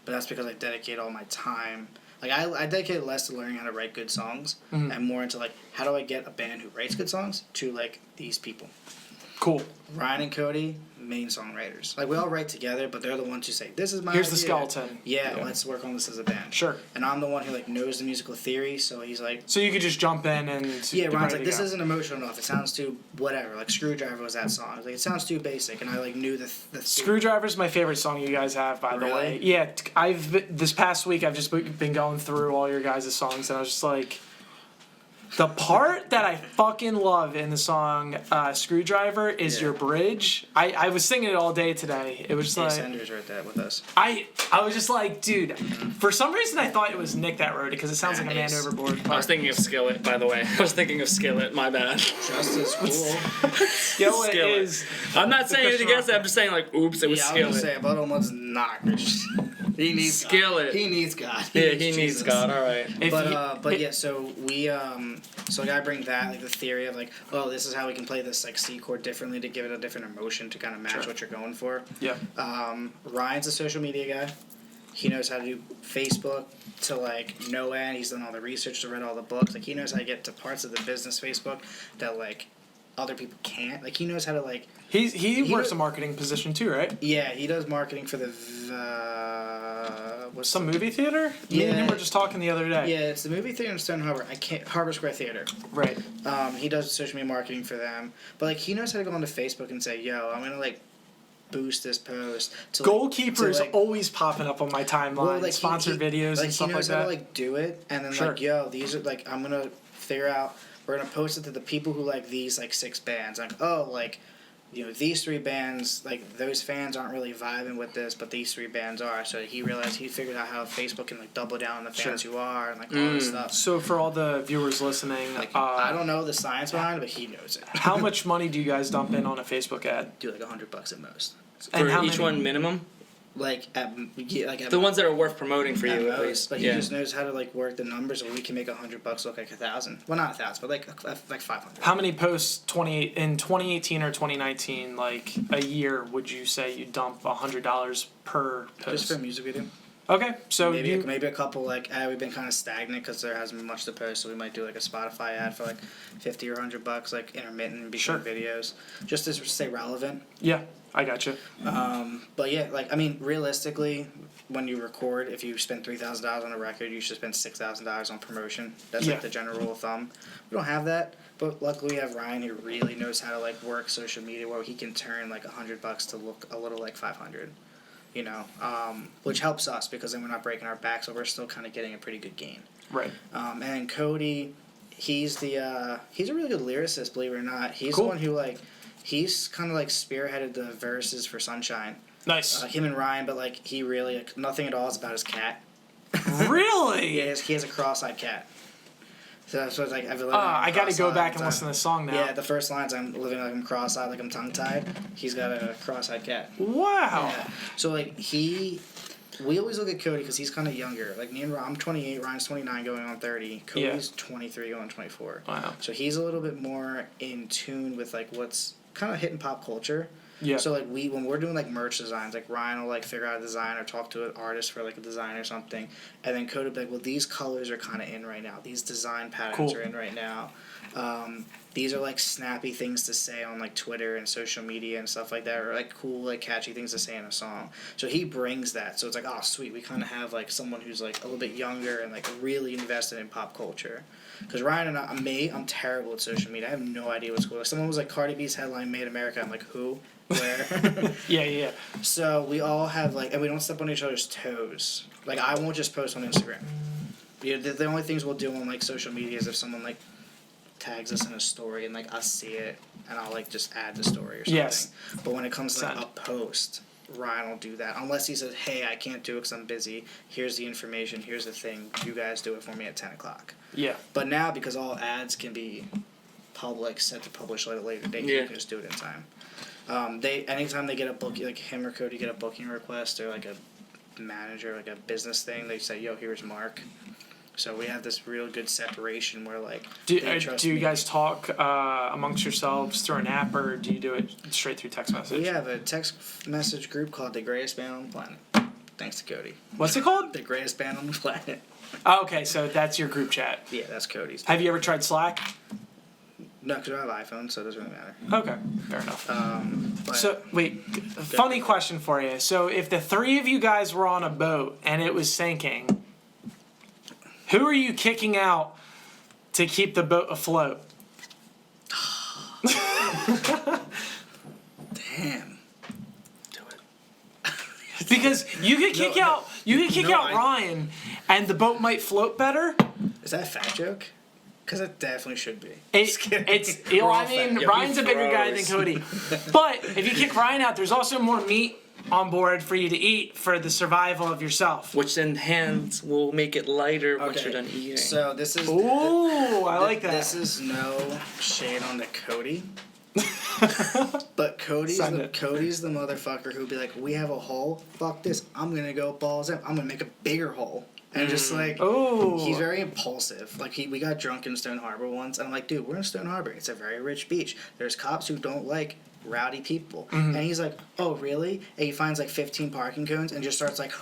But that's because I dedicate all my time. Like, I dedicate less to learning how to write good songs and more into, like, how do I get a band who writes good songs to, like, these people. Cool. Ryan and Cody, main songwriters. Like, we all write together, but they're the ones who say, this is my Here's idea. the skeleton. Yeah, let's work on this as a band. Sure. And I'm the one who, like, knows the musical theory, so he's like... So you could just jump in and Yeah, get Ryan's ready like, to this go. isn't emotional enough. It sounds too whatever. Like, Screwdriver was that song. I was like, it sounds too basic, and I, like, knew the Screwdriver's my favorite song you guys have, by the Really? way. Yeah, this past week I've just been going through all your guys' songs, and I was just like, the part that I fucking love in the song Screwdriver is your bridge. I was singing it all day today. It was just Dave like Sanders wrote that with us. I was just like, dude. For some reason, I thought it was Nick that wrote it because it sounds like a man Nice. overboard. I was thinking of Skillet, by the way. I was thinking of Skillet. My bad. Just as cool. You know what it Skillet. is? I'm not saying anything Christian against it. I'm just saying, like, oops, it was Yeah, I was Skillet. gonna say, Buttermut's not Christian. He needs Skillet. God. He needs God. Yeah, he needs Jesus. God. All right. If you- But yeah, so we so like I bring that like the theory of like, oh, this is how we can play this like C chord differently to give it a different emotion to kind of match what you're going for. Yeah. Ryan's a social media guy. He knows how to do Facebook to like no end. He's done all the research to read all the books. Like he knows how to get to parts of the business Facebook that like other people can't. Like he knows how to like He works knows- a marketing position too, right? yeah, he does marketing for the what's Some movie theater? Me and him Yeah. were just talking the other day. yeah, it's the movie theater in Stone Harbor. Harbor Square Theater. Right. He does social media marketing for them, but like he knows how to go onto Facebook and say, "Yo, I'm gonna like boost this post." To, like, Goalkeeper is to, like, always popping up on my timeline. like, sponsored videos like, and stuff he like knows how that. to like do it, and then Sure. like, yo, these are like I'm gonna figure out. We're gonna post it to the people who like these like 6 bands. Like, oh, like. You know, these 3 bands, like, those fans aren't really vibing with this, but these 3 bands are. So he figured out how Facebook can, like, double down on the fans who are and, like, all this stuff. So for all the viewers listening, Like, I don't know the science behind it, but he knows it. how much money do you guys dump in on a Facebook ad? Do, like, $100 at most. And For how each many- one minimum? Like, at The ones that are worth promoting for at you, at most, least. but he Yeah. just knows how to, like, work the numbers, and we can make $100 look like 1,000. Well, not 1,000, but, like 500. How many posts in 2018 or 2019, like a year, would you say you dump $100 per Just post? for a music video. Okay, so Maybe a couple like we've been kind of stagnant because there hasn't been much to post, so we might do like a Spotify ad for like $50 or $100, like intermittent between videos, just to stay relevant. Yeah, I gotcha. But yeah, like I mean, realistically, when you record, if you spend $3,000 on a record, you should spend $6,000 on promotion. That's like the general rule of thumb. We don't have that, but luckily we have Ryan who really knows how to like work social media, where he can turn like $100 to look a little like 500. You know, which helps us because then we're not breaking our back, so we're still kind of getting a pretty good gain. Right. And Cody, he's a really good lyricist, believe it or not. He's the one who like, he's kind of like spearheaded the verses for Sunshine. Nice. Him and Ryan, but like he really like, nothing at all is about his cat. Really? Yeah, he has a cross-eyed cat. So that's what like I got to go back and listen to the song now. Yeah, the first lines, I'm living like I'm cross-eyed, like I'm tongue-tied. He's got a cross-eyed cat. Wow. Yeah. So like we always look at Cody because he's kind of younger. Like me and I'm 28, Ryan's 29, going on 30. Cody's 23, going on 24. Wow. So he's a little bit more in tune with like what's kind of hitting pop culture. Yeah. So like when we're doing like merch designs, like Ryan will like figure out a design or talk to an artist for like a design or something, and then Cody will be like, well, these colors are kind of in right now. These design patterns are in right now. These are like snappy things to say on like Twitter and social media and stuff like that, or like cool like catchy things to say in a song. So he brings that. So it's like, oh sweet, we kind of have like someone who's like a little bit younger and like really invested in pop culture. Because Ryan and I'm terrible at social media. I have no idea what's cool. Like someone was like, Cardi B's headline made America. I'm like, who? Where? Yeah. So we all have like, and we don't step on each other's toes. Like I won't just post on Instagram. The only things we'll do on like social media is if someone like tags us in a story and like us see it, and I'll like just add the story or something. Yes. But when it comes to like a post, Ryan will do that unless he says, hey, I can't do it because I'm busy. Here's the information. Here's the thing. You guys do it for me at 10 o'clock. Yeah. But now because all ads can be public, set to publish at a later date, you can just do it in time. Anytime they get a booking, like him or Cody get a booking request or like a manager, like a business thing, they say, yo, here's Marc. So we have this real good separation where like do you guys talk amongst yourselves through an app, or do you do it straight through text message? We have a text message group called The Greatest Band on the Planet. Thanks to Cody. What's it called? The Greatest Band on the Planet. Oh, okay, so that's your group chat. Yeah, that's Cody's. Have you ever tried Slack? No, because I have iPhone, so it doesn't really matter. Okay, fair enough. But So, wait, funny question for you. So, if the three of you guys were on a boat and it was sinking, who are you kicking out to keep the boat afloat? damn. Do it. Because you could kick out I- Ryan, and the boat might float better. Is that a fat joke? Because it definitely should be. Ryan's a bigger guy than Cody. But if you kick Ryan out, there's also more meat on board for you to eat for the survival of yourself. Which then hands will make it lighter once Okay, you're done eating. So this is. Ooh, I like that. This is no shade on the Cody. But Cody's the motherfucker who'd be like, we have a hole, fuck this, I'm gonna go balls out, I'm gonna make a bigger hole. And just like, he's very impulsive. Like we got drunk in Stone Harbor once, and I'm like, dude, we're in Stone Harbor. It's a very rich beach. There's cops who don't like rowdy people. And he's like, oh really? And he finds like 15 parking cones and just starts like,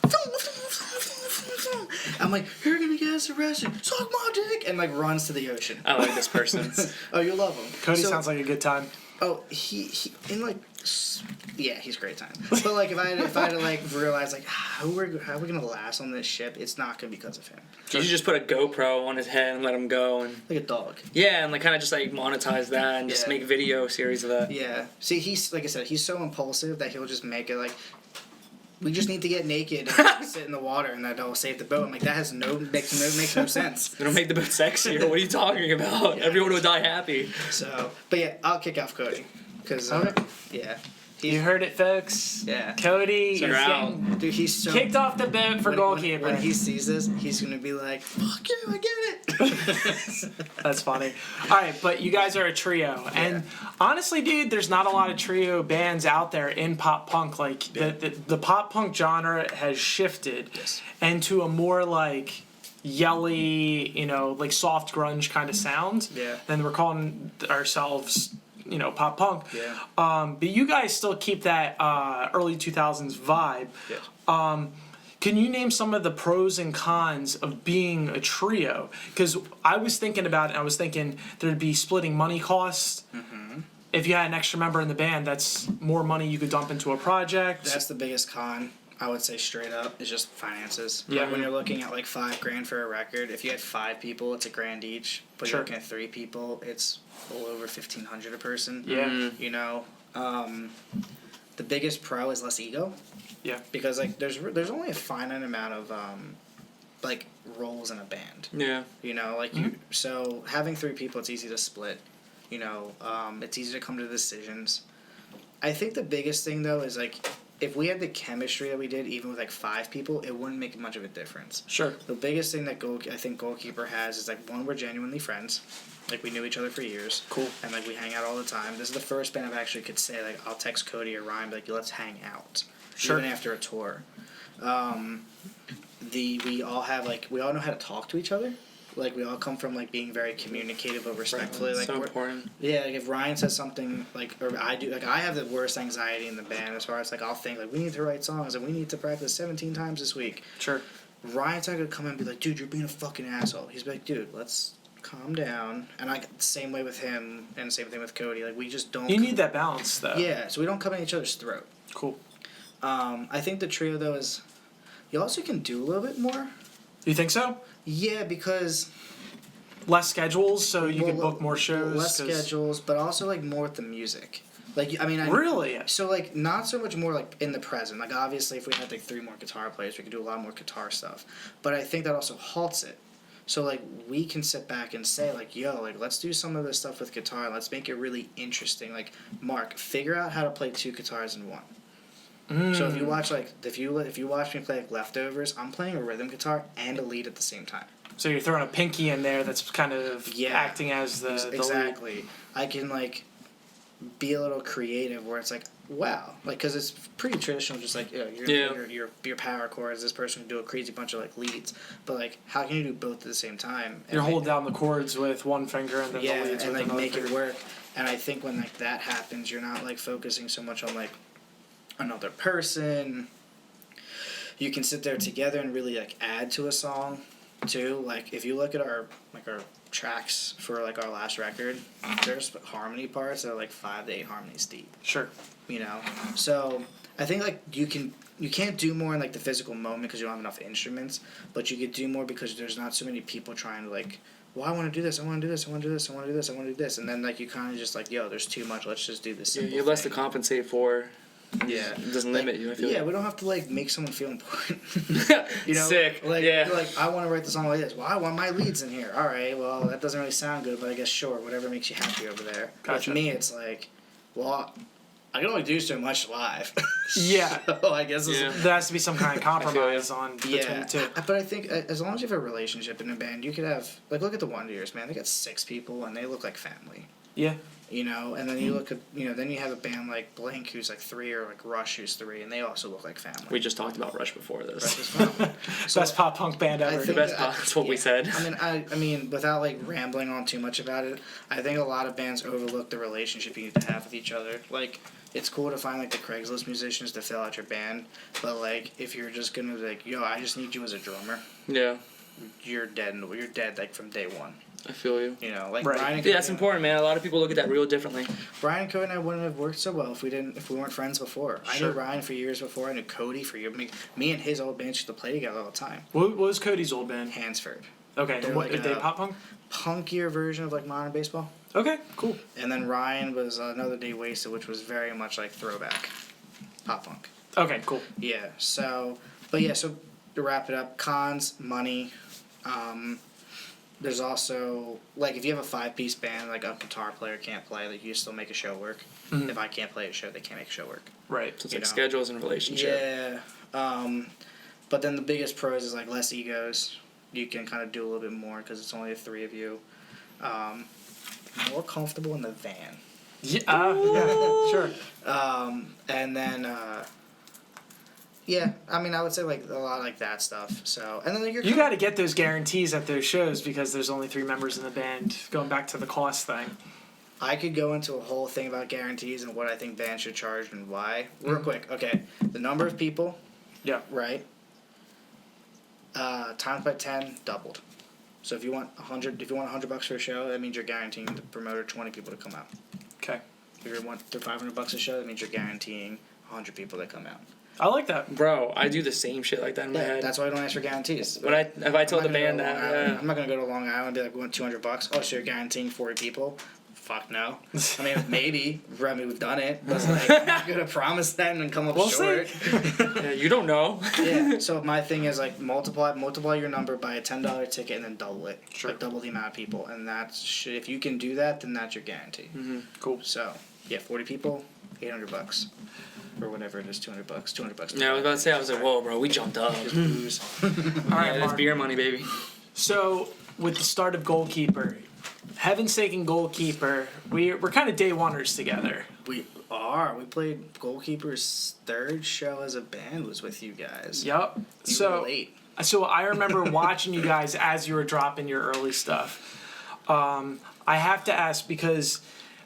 I'm like, you're gonna get us arrested. Suck my dick, and like runs to the ocean. I like this person. Oh, you'll love him. Cody sounds like a good time. Oh, he in like, yeah, he's a great time. But like, if I had to like realize like how are we gonna last on this ship, it's not gonna be because of him. You should just put a GoPro on his head and let him go, and Like a dog. yeah, and like kind of just like monetize that and just make video series of that. Yeah. See, he's like I said, he's so impulsive that he'll just make it like, we just need to get naked and sit in the water and that'll save the boat. I'm like, that makes no sense. It'll make the boat sexier. What are you talking about? Yeah. Everyone will die happy. So, but yeah, I'll kick off Cody because yeah. You heard it, folks. Yeah. Cody is So you're out. getting Dude, he's so kicked off the boat for goalkeeper. When he sees this, he's gonna be like, "Fuck you, I get it." That's funny. All right, but you guys are a trio, and honestly, dude, there's not a lot of trio bands out there in pop punk. Like the pop punk genre has shifted into a more like yelly, like soft grunge kind of sound. Yeah. And we're calling ourselves, pop punk. Yeah. But you guys still keep that early 2000s vibe. Yeah. Can you name some of the pros and cons of being a trio? Because I was thinking about it, I was thinking there'd be splitting money costs. If you had an extra member in the band, that's more money you could dump into a project. That's the biggest con, I would say straight up, is just finances. Yeah. Like when you're looking at like $5,000 for a record, if you had 5 people, it's $1,000 each. But Sure. you're looking at 3 people, it's a little over $1,500 a person. Yeah. You know, the biggest pro is less ego. Yeah. Because like there's only a finite amount of like roles in a band. Yeah. You know, like so having 3 people, it's easy to split. You know, it's easy to come to decisions. I think the biggest thing though is like if we had the chemistry that we did, even with like 5 people, it wouldn't make much of a difference. Sure. The biggest thing that I think Goalkeeper has is like, one, we're genuinely friends. Like we knew each other for years. Cool. And like we hang out all the time. This is the first band I've actually could say like I'll text Cody or Ryan, be like, let's hang out. Sure. Even after a tour. We all know how to talk to each other. Like we all come from like being very communicative but respectfully. Like So important. yeah, like if Ryan says something like, or I do, like I have the worst anxiety in the band as far as like I'll think like we need to write songs and we need to practice 17 times this week. Sure. Ryan's not gonna come in and be like, dude, you're being a fucking asshole. He's like, dude, let's calm down. And I same way with him and same thing with Cody. Like we just don't. You need that balance, though. Yeah, so we don't come at each other's throat. Cool. I think the trio though is, you also can do a little bit more. You think so? Yeah, because Less schedules, so you can book more shows. less 'cause- schedules, but also like more with the music. Like I mean, Really? So like not so much more like in the present. Like obviously, if we had like 3 more guitar players, we could do a lot more guitar stuff. But I think that also halts it. So like we can sit back and say like, yo, like let's do some of this stuff with guitar. Let's make it really interesting. Like Marc, figure out how to play 2 guitars in one. So if you watch like if you watch me play like Leftovers, I'm playing a rhythm guitar and a lead at the same time. So you're throwing a pinky in there that's kind of acting as the lead. Exactly. I can like be a little creative where it's like, wow, like because it's pretty traditional, just like your power chords. This person can do a crazy bunch of like leads, but like how can you do both at the same time? You're holding down the chords with one finger and then the leads and with like another make finger. it work. And I think when like that happens, you're not like focusing so much on like another person. You can sit there together and really like add to a song too. Like if you look at our tracks for like our last record, there's harmony parts that are like 5 to 8 harmonies deep. Sure. You know, so I think like you can't do more in like the physical moment because you don't have enough instruments, but you could do more because there's not so many people trying to like, well, I want to do this, I want to do this, I want to do this, I want to do this, I want to do this, and then like you kind of just like, yo, there's too much, let's just do this. Yeah, simple you have less to thing. compensate for. Yeah, It doesn't limit you. I feel yeah, like. we don't have to like make someone feel important. You know, Sick. Like, Yeah. you're like I want to write the song like this. Well, I want my leads in here. All right. Well, that doesn't really sound good, but I guess sure, whatever makes you happy over there. Gotcha. With me, it's like, well, I can only do so much live. Yeah. So I guess Yeah. There has to be some kind of compromise on between yeah. the two. But I think as long as you have a relationship in a band, you could have like look at the Wonder Years, man. They got 6 people and they look like family. Yeah. You know, and then you look at then you have a band like Blank who's like 3 or like Rush who's 3, and they also look like family. We just talked about Rush before Rush this. is family. So, Best pop punk band I ever. think best part, that's what we said. I mean, without like rambling on too much about it, I think a lot of bands overlook the relationship you need to have with each other. Like, it's cool to find like the Craigslist musicians to fill out your band, but like if you're just gonna like, yo, I just need you as a drummer, Yeah, you're dead. You're dead like from day one. I feel you. You know, like Right. Brian. And Yeah, that's Cody- important, man. A lot of people look at that real differently. Brian and Cody and I wouldn't have worked so well if we weren't friends before. I Sure. knew Ryan for years before. I knew Cody for years. Me and his old band used to play together all the time. What was Cody's old band? Hansford. Okay. They're What, like are they a- pop punk? Punkier version of like modern baseball. Okay. Cool. And then Ryan was Another Day Wasted, which was very much like throwback pop punk. Okay. Cool. Yeah. So to wrap it up, cons, money. There's also like if you have a 5-piece band, like a guitar player can't play, like you still make a show work. Mhm. If I can't play a show, they can't make a show work. Right. So it's You like know. schedules and relationship. Yeah. But then the biggest pros is like less egos. You can kind of do a little bit more because it's only the 3 of you. More comfortable in the van. Yeah. Yeah. Sure. And then, yeah, I mean, I would say like a lot like that stuff. So, and then like, You got to get those guarantees at those shows because there's only 3 members in the band. Going back to the cost thing. I could go into a whole thing about guarantees and what I think bands should charge and why. Real quick, okay, the number of people, Yeah. right? times by 10, doubled. So if you want $100 for a show, that means you're guaranteeing the promoter 20 people to come out. Okay. If you want $500 a show, that means you're guaranteeing 100 people that come out. I like that. Bro, I do the same shit like that in my head. That's why I don't ask for guarantees. If I told the band that, I'm not gonna go to Long Island and be like, we want $200. Oh, so you're guaranteeing 40 people? Fuck no. I mean, maybe. I mean, we've done it. But like, I'm not gonna promise that and then come up short. yeah, you don't know. Yeah. So my thing is like multiply your number by a $10 ticket and then double it. Sure. Like double the amount of people, and that's if you can do that, then that's your guarantee. Mm-hmm. Cool. So yeah, 40 people, $800. Or whatever it is, $200. $200. Yeah, I was about to say, I was like, whoa, bro, we jumped up. Just booze. All right, Yeah, that's Mark. beer money, baby. So with the start of Goalkeeper, heaven's sake and Goalkeeper, we're kind of day oneers together. We are. We played Goalkeeper's third show as a band was with you guys. Yep. You were late. So I remember watching you guys as you were dropping your early stuff. I have to ask because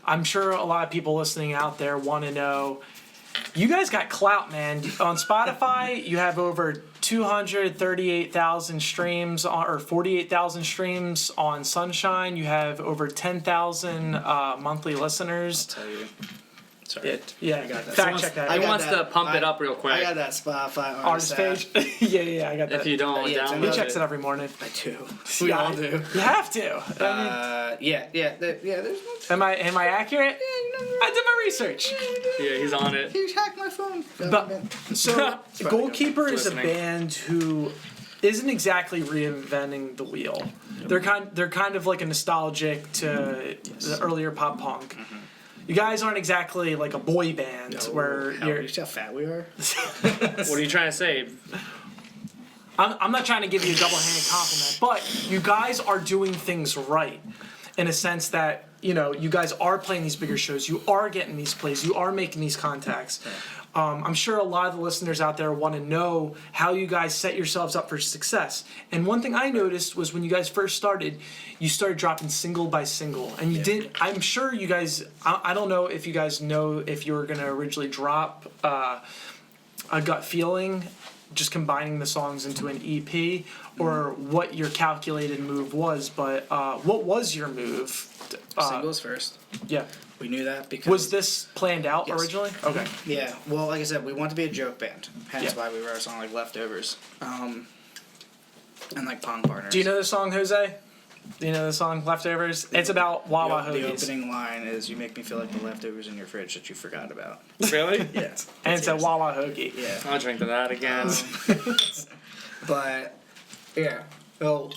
I'm sure a lot of people listening out there want to know. You guys got clout, man. On Spotify, you have over 238,000 streams or 48,000 streams on Sunshine. You have over 10,000 monthly listeners. I'll tell you. Sorry. Yeah, I got that. fact check that. He wants to pump it up real quick. I got that Spotify Artist page. yeah, I got that. If you don't Yeah, download He it's checks it. it every morning. I do. We all do. You have to. I Yeah. There's one. mean, am I accurate? Yeah, I did my research. Yeah, he's on it. You hacked my phone. But so Goalkeeper is a Listening. band who isn't exactly reinventing the wheel. They're kind of like a nostalgic to the earlier pop punk. You guys aren't exactly like a boy band where you're. You see how fat we are? What are you trying to say? I'm not trying to give you a double-handed compliment, but you guys are doing things right in a sense that, you know, you guys are playing these bigger shows, you are getting these plays, you are making these contacts. I'm sure a lot of the listeners out there want to know how you guys set yourselves up for success. And one thing I noticed was when you guys first started, you started dropping single by single. And you did, I'm sure you guys, I don't know if you guys know if you were going to originally drop A Gut Feeling, just combining the songs into an EP, or what your calculated move was, but what was your move? Singles first. Yeah. We knew that because Was this planned out Yes. originally? Okay. Yeah, well, like I said, we want to be a joke band. Hence Yeah. why we wrote a song like Leftovers. And like Pong Partners. Do you know the song, Jose? Do you know the song Leftovers? It's about Wawa The Hoagies. opening line is, "You make me feel like the leftovers in your fridge that you forgot about." Really? Yeah. And it's a Wawa Hoagie. Yeah. I'll drink to that again. But, yeah. Well,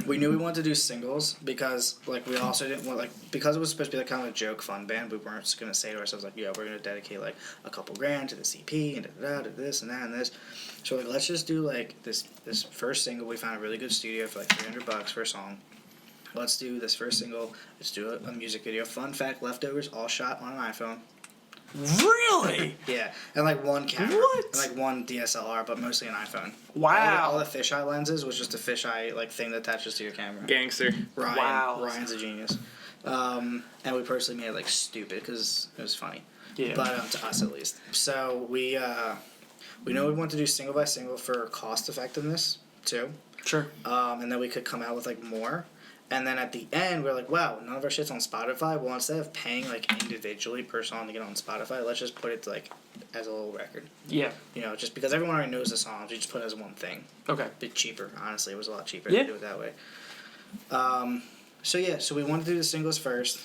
we knew we wanted to do singles because, like, we also didn't want, like, because it was supposed to be like kind of a joke fun band, we weren't just going to say to ourselves, like, yeah, we're going to dedicate, like, a couple grand to the CP and da-da-da, to this and that and this. So, like, let's just do, like, this first single. We found a really good studio for, like, $300 for a song. Let's do this first single. Let's do a music video. Fun fact, Leftovers, all shot on an iPhone. Really? Yeah, and like one camera, What? and like one DSLR, but mostly an iPhone. Wow. All the fisheye lenses was just a fisheye like thing that attaches to your camera. Gangster. Ryan's a genius. And we personally made it like stupid because it was funny. Yeah. But to us at least. So we know we want to do single by single for cost effectiveness too. Sure. And then we could come out with like more. And then at the end, we're like, wow, none of our shit's on Spotify. Well, instead of paying like individually per song to get on Spotify, let's just put it like as a little record. Yeah. You know, just because everyone already knows the songs, we just put it as one thing. Okay. Bit cheaper, honestly. It was a lot cheaper Yeah. to do it that way. So we wanted to do the singles first.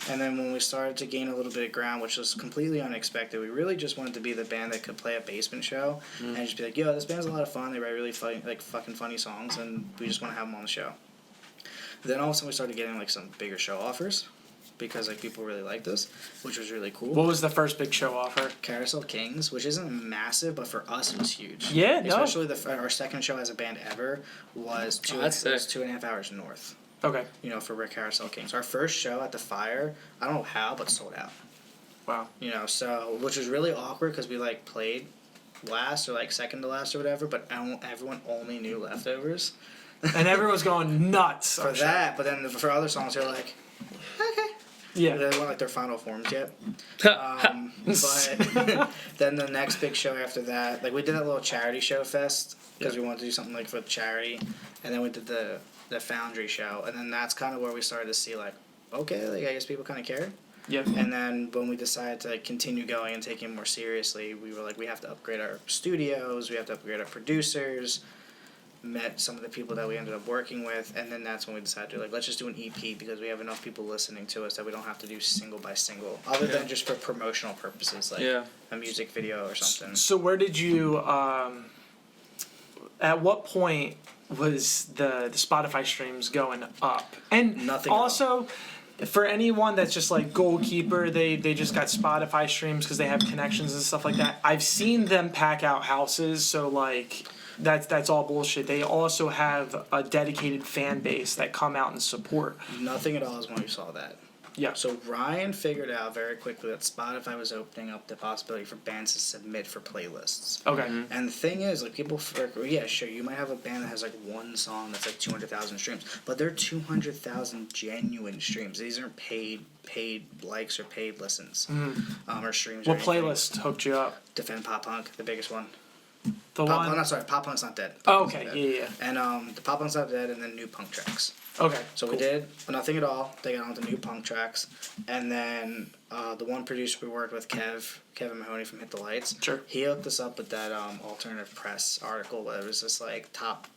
And then when we started to gain a little bit of ground, which was completely unexpected, we really just wanted to be the band that could play a basement show and just be like, yo, this band's a lot of fun. They write really funny, like fucking funny songs, and we just want to have them on the show. Then all of a sudden we started getting like some bigger show offers because like people really liked us, which was really cool. What was the first big show offer? Carousel Kings, which isn't massive, but for us it was huge. Yeah, no. Especially our second show as a band ever was that's sick. 2.5 hours north. Okay. You know, for Rick Carousel Kings. Our first show at the Fire, I don't know how, but sold out. Wow. You know, so which was really awkward because we like played last or like second to last or whatever, but everyone only knew Leftovers. And everyone's going nuts. For that, but then for other songs, they're like, okay. Yeah. They weren't like their final forms yet. But then the next big show after that, like we did that little charity show fest because we wanted to do something like for charity, and then we did the Foundry show, and then that's kind of where we started to see like, okay, like I guess people kind of care. Yeah. And then when we decided to continue going and taking it more seriously, we were like, we have to upgrade our studios, we have to upgrade our producers, met some of the people that we ended up working with, and then that's when we decided to, like, let's just do an EP because we have enough people listening to us that we don't have to do single by single, other than just for promotional purposes, like a music video or something. So where did you, at what point was the Spotify streams going up? And Nothing at all. also, for anyone that's just like Goalkeeper, they just got Spotify streams because they have connections and stuff like that. I've seen them pack out houses, so like that's all bullshit. They also have a dedicated fan base that come out and support. Nothing at all is when we saw that. Yeah. So Ryan figured out very quickly that Spotify was opening up the possibility for bands to submit for playlists. Okay. And the thing is, like, people, yeah, sure, you might have a band that has, like, one song that's, like, 200,000 streams, but they're 200,000 genuine streams. These aren't paid likes or paid listens, or streams. What or anything. playlist hooked you up? Defend Pop Punk, the biggest one. The Pop, one. I'm not sorry, Pop Punk's not dead. Oh, Pop okay. Punk's dead. Yeah. And the Pop Punk's not dead, and then new punk tracks. Okay. So we did Nothing at All. They got on the new punk tracks, and then the one producer we worked with, Kevin Mahoney from Hit the Lights. Sure. He hooked us up with that alternative press article where it was just like top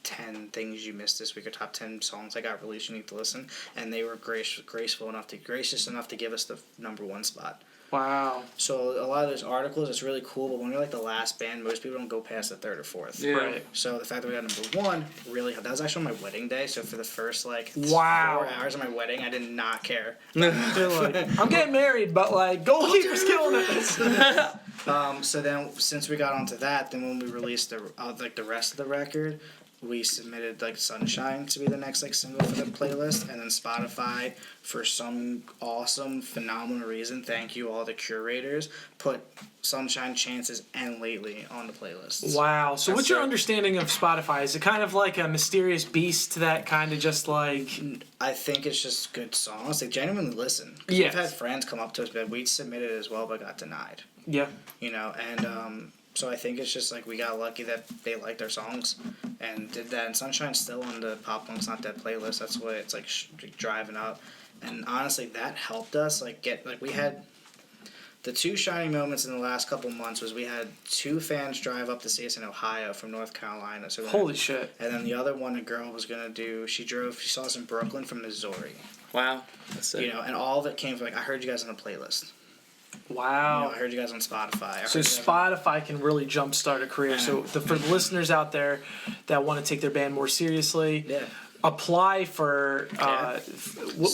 10 things you missed this week or top 10 songs that got released you need to listen, and they were gracious enough to give us the #1 spot. Wow. So a lot of those articles, it's really cool, but when you're like the last band, most people don't go past the 3rd or 4th. Yeah. Right. So the fact that we got #1 really, that was actually on my wedding day. So for the first like Wow. 4 hours of my wedding, I did not care. They're like, I'm getting married, but like Goalkeeper's killing it. So then since we got onto that, then when we released the rest of the record, we submitted like Sunshine to be the next like single for the playlist, and then Spotify, for some awesome phenomenal reason, thank you all the curators, put Sunshine, Chances, and Lately on the playlists. Wow. So That's what's your it. understanding of Spotify? Is it kind of like a mysterious beast that kind of just like... I think it's just good songs. They genuinely listen. 'Cause Yes. We've had friends come up to us, but we submitted it as well, but got denied. Yeah. You know, and so I think it's just like we got lucky that they liked our songs and did that. And Sunshine's still on the Pop Punk's Not Dead playlist. That's why it's like driving up. And honestly, that helped us we had the 2 shining moments in the last couple months was we had 2 fans drive up to see us in Ohio from North Carolina. So Holy shit. And then the other one, a girl was gonna do. She saw us in Brooklyn from Missouri. Wow. That's sick. You know, and all of it came from like I heard you guys on a playlist. Wow. You know, I heard you guys on Spotify. So Spotify can really jumpstart a career. So for the listeners out there that want to take their band more seriously, Yeah. apply for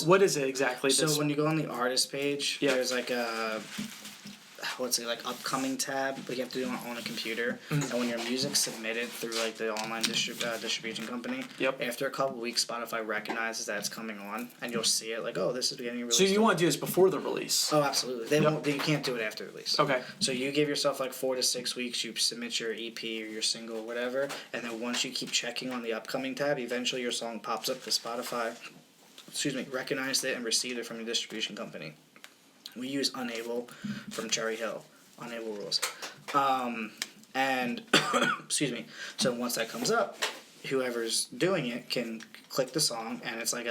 what is it exactly? So when you go on the artist page, Yeah. there's like a upcoming tab, but you have to do it on a computer. And when your music's submitted through like the online distribution company, Yep. after a couple weeks, Spotify recognizes that it's coming on, and you'll see it like, oh, this is getting released. So you want to do this before the release? Oh, absolutely. You can't do it after release. Okay. So you give yourself like 4 to 6 weeks. You submit your EP or your single, or whatever, and then once you keep checking on the upcoming tab, eventually your song pops up to Spotify. Recognized it and received it from your distribution company. We use Unable from Cherry Hill. Unable rules. And so once that comes up, whoever's doing it can click the song, and it's like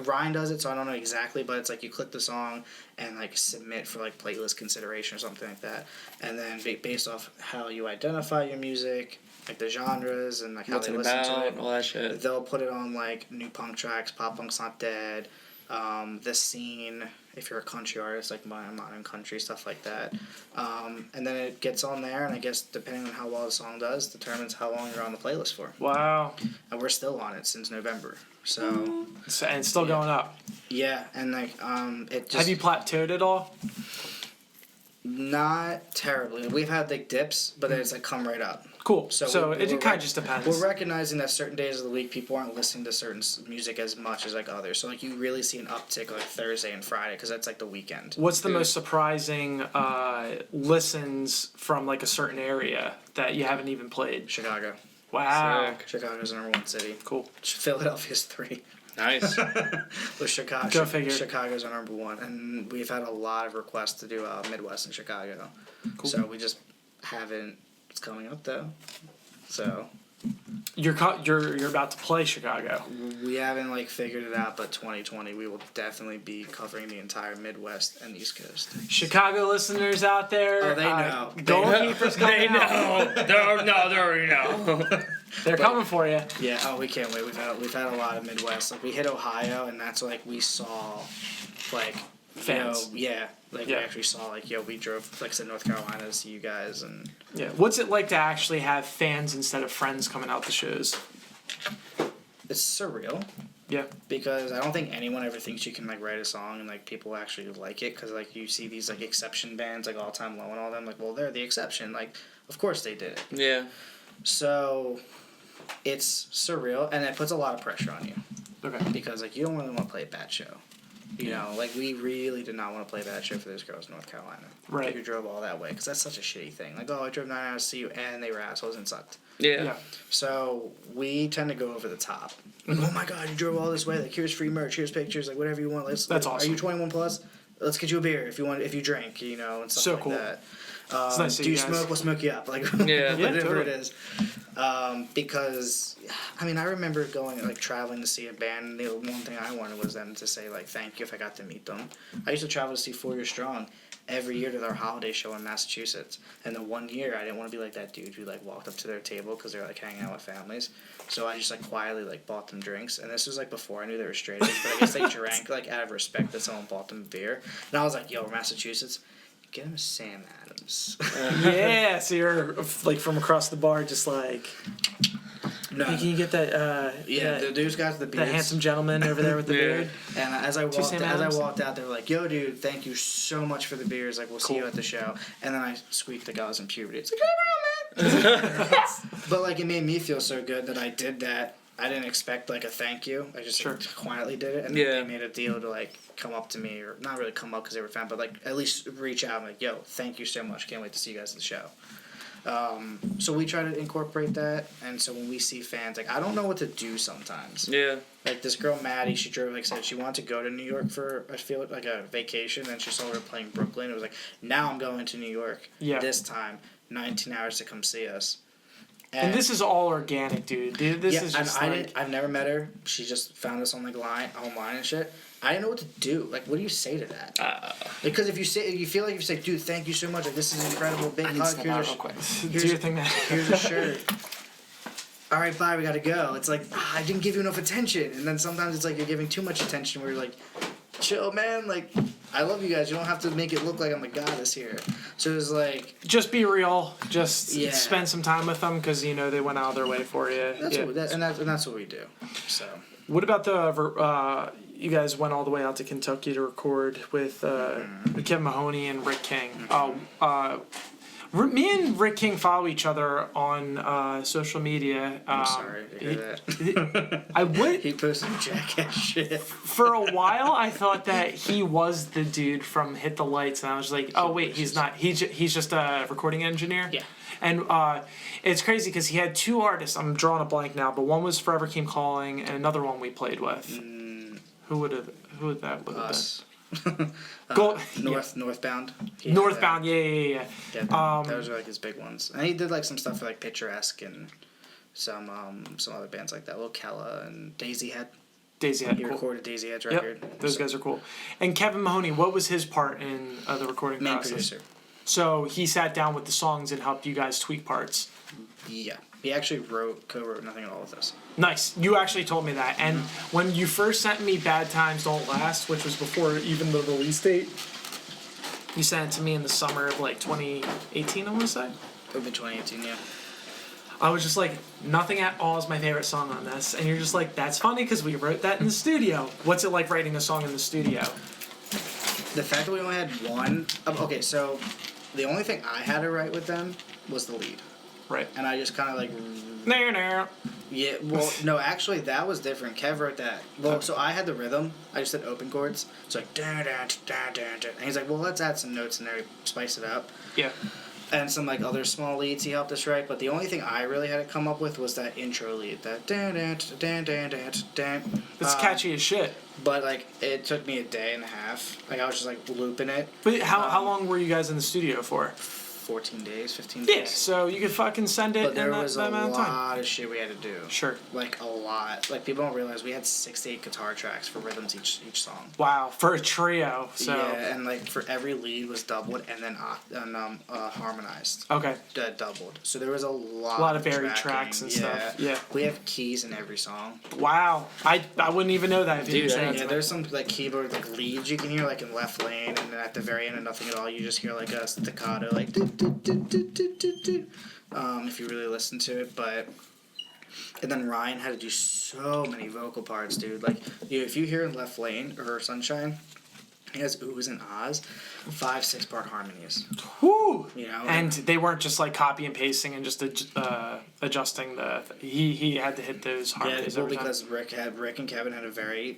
Ryan does it, so I don't know exactly, but it's like you click the song and like submit for like playlist consideration or something like that, and then based off how you identify your music, like the genres and like how What's they it listen about, to it, all that shit. they'll put it on like new punk tracks, Pop Punk's Not Dead, The Scene, if you're a country artist like modern country, stuff like that, and then it gets on there, and I guess depending on how well the song does determines how long you're on the playlist for. Wow. And we're still on it since November, so And it's still going up. yeah, and like it just Have you plateaued at all? not terribly. We've had like dips, but then it's like come right up. Cool. So So we're it kind of just depends. We're recognizing that certain days of the week people aren't listening to certain music as much as like others. So like you really see an uptick like Thursday and Friday because that's like the weekend. What's the most surprising listens from like a certain area that you haven't even played? Chicago. Wow. Sick. Chicago's the #1 city. Cool. Philadelphia's 3. Nice. But Chicago. Go figure. Chicago's our #1, and we've had a lot of requests to do Midwest and Chicago. Cool. So we just haven't. It's coming up though, so You're about to play Chicago. we haven't like figured it out. But 2020, we will definitely be covering the entire Midwest and East Coast. Chicago listeners out there, Oh, they know. Goalkeeper's coming out. They already know. They're coming for you. Yeah. Oh, we can't wait. We've had a lot of Midwest. Like we hit Ohio, and that's like we saw, like Fans. You know, yeah. Like Yeah. we actually saw like we drove like I said North Carolina to see you guys and. Yeah. What's it like to actually have fans instead of friends coming out to shows? It's surreal. Yeah. Because I don't think anyone ever thinks you can like write a song and like people actually like it because like you see these like exception bands like All Time Low and all them like well they're the exception like of course they did it. Yeah. So it's surreal and it puts a lot of pressure on you Okay. because like you don't really want to play a bad show. You know, like we really did not want to play a bad show for those girls in North Carolina. Right. Who drove all that way because that's such a shitty thing. Like I drove 9 hours to see you and they were assholes and sucked. Yeah. Yeah. So we tend to go over the top. Like, oh my god, you drove all this way. Like here's free merch, here's pictures, like whatever you want. That's like, awesome. Are you 21 plus? Let's get you a beer if you drink, you know, and stuff So like cool. that. It's nice to do see you you guys. smoke? We'll smoke you up. Like Yeah. Yeah, whatever totally. it is. Because I mean, I remember going like traveling to see a band. And the one thing I wanted was them to say like thank you if I got to meet them. I used to travel to see 4 Year Strong every year to their holiday show in Massachusetts. And the one year I didn't want to be like that dude who like walked up to their table because they're like hanging out with families. So I just like quietly like bought them drinks. And this was like before I knew they were straight edge, but I guess they drank like out of respect that someone bought them beer. And I was like, yo, Massachusetts, get him a Sam Adams. Yeah. So you're like from across the bar, just like. No. Hey, can you get that? Yeah, the dudes got the that beards. handsome gentleman over there with the Yeah. beard. And as I Sam Adams? walked out, they were like, "Yo, dude, thank you so much for the beers. Like, we'll see you Cool. at the show." And then I squeaked the guy was in puberty. It's like, "Hey, bro, man." But like, it made me feel so good that I did that. I didn't expect like a thank you. I just Sure. quietly did it, and Yeah. then they made a deal to like come up to me, or not really come up because they were fan, but like at least reach out and like, "Yo, thank you so much. Can't wait to see you guys at the show." So we try to incorporate that, and so when we see fans, like I don't know what to do sometimes. Yeah. Like this girl Maddie, she drove like I said she wanted to go to New York for I feel like a vacation, and she saw her playing Brooklyn. It was like now I'm going to New York. Yeah. This time, 19 hours to come see us. And this is all organic, dude. This is just like. I've never met her. She just found us on like online and shit. I didn't know what to do. Like, what do you say to that? Because if you feel like you say, dude, thank you so much. Like, this is incredible. Big I need to hug. step out real quick. Do your thing, man. Here's a shirt. All right, bye. We gotta go. It's like I didn't give you enough attention, and then sometimes it's like you're giving too much attention. Where you're like, chill, man. Like, I love you guys. You don't have to make it look like I'm the goddess here. So it was like Just be real. Just Yeah. spend some time with them because you know they went out of their way for you. that's Yeah. that's what we do. So What about the? You guys went all the way out to Kentucky to record with Kevin Mahoney and Rick King. Me and Rick King follow each other on social media. I'm sorry to hear that. I would. He posted jackass shit. For a while, I thought that he was the dude from Hit the Lights, and I was like, oh wait, he's not. He's just a recording engineer. Yeah. And it's crazy because he had two artists. I'm drawing a blank now, but one was Forever Keep Calling, and another one we played with. Who would that would have Us. been? Northbound. Northbound, yeah. Yeah, those are like his big ones. And he did like some stuff for like Picturesque and some other bands like that. Lil Kella and Daisy Head. Daisy Head, He cool. recorded Daisy Head's record. Yep, those guys are cool. And Kevin Mahoney, what was his part in the recording Main process? producer. So he sat down with the songs and helped you guys tweak parts. Yeah. He actually co-wrote Nothing at All with us. Nice. You actually told me that. And when you first sent me Bad Times Don't Last, which was before even the release date, you sent it to me in the summer of like 2018, I want to say. It would have been 2018, yeah. I was just like, Nothing at All is my favorite song on this. And you're just like, that's funny because we wrote that in the studio. What's it like writing a song in the studio? The fact that we only had one... Okay, so the only thing I had to write with them was the lead. Right. And I just kind of like... Nah. Yeah, well, no, actually, that was different. Kev wrote that. Well, so I had the rhythm. I just did open chords. It's like, da da da da da. And he's like, well, let's add some notes in there to spice it up. Yeah. And some, like, other small leads he helped us write. But the only thing I really had to come up with was that intro lead. That da da da da da da. It's catchy as shit. But, like, it took me a day and a half. Like, I was just, like, looping it. But how long were you guys in the studio for? 14 days, 15 Yeah, days. so you could fucking send it But there in was that a amount of time. lot of shit we had to do. Sure. Like, a lot. Like, people don't realize we had 6 to 8 guitar tracks for rhythms each song. Wow, for a trio. So Yeah, and, like, for every lead was doubled and then harmonized. okay, Doubled. So there was a lot of varied tracking. tracks and stuff. Yeah. We have keys in every song. Wow, I wouldn't even know that if you Dude, didn't say that Yeah, to me. there's some like keyboard like leads you can hear like in Left Lane, and then at the very end of Nothing at All, you just hear like a staccato like do, do, do, do, do, do, do. If you really listen to it, but and then Ryan had to do so many vocal parts, dude. Like if you hear in Left Lane or Sunshine, he has oohs and ahs, 5-6 part harmonies. Woo! You know, And they weren't just like copy and pasting and just adjusting the. He had to hit those yeah, harmonies well, every time. because Rick and Kevin had a very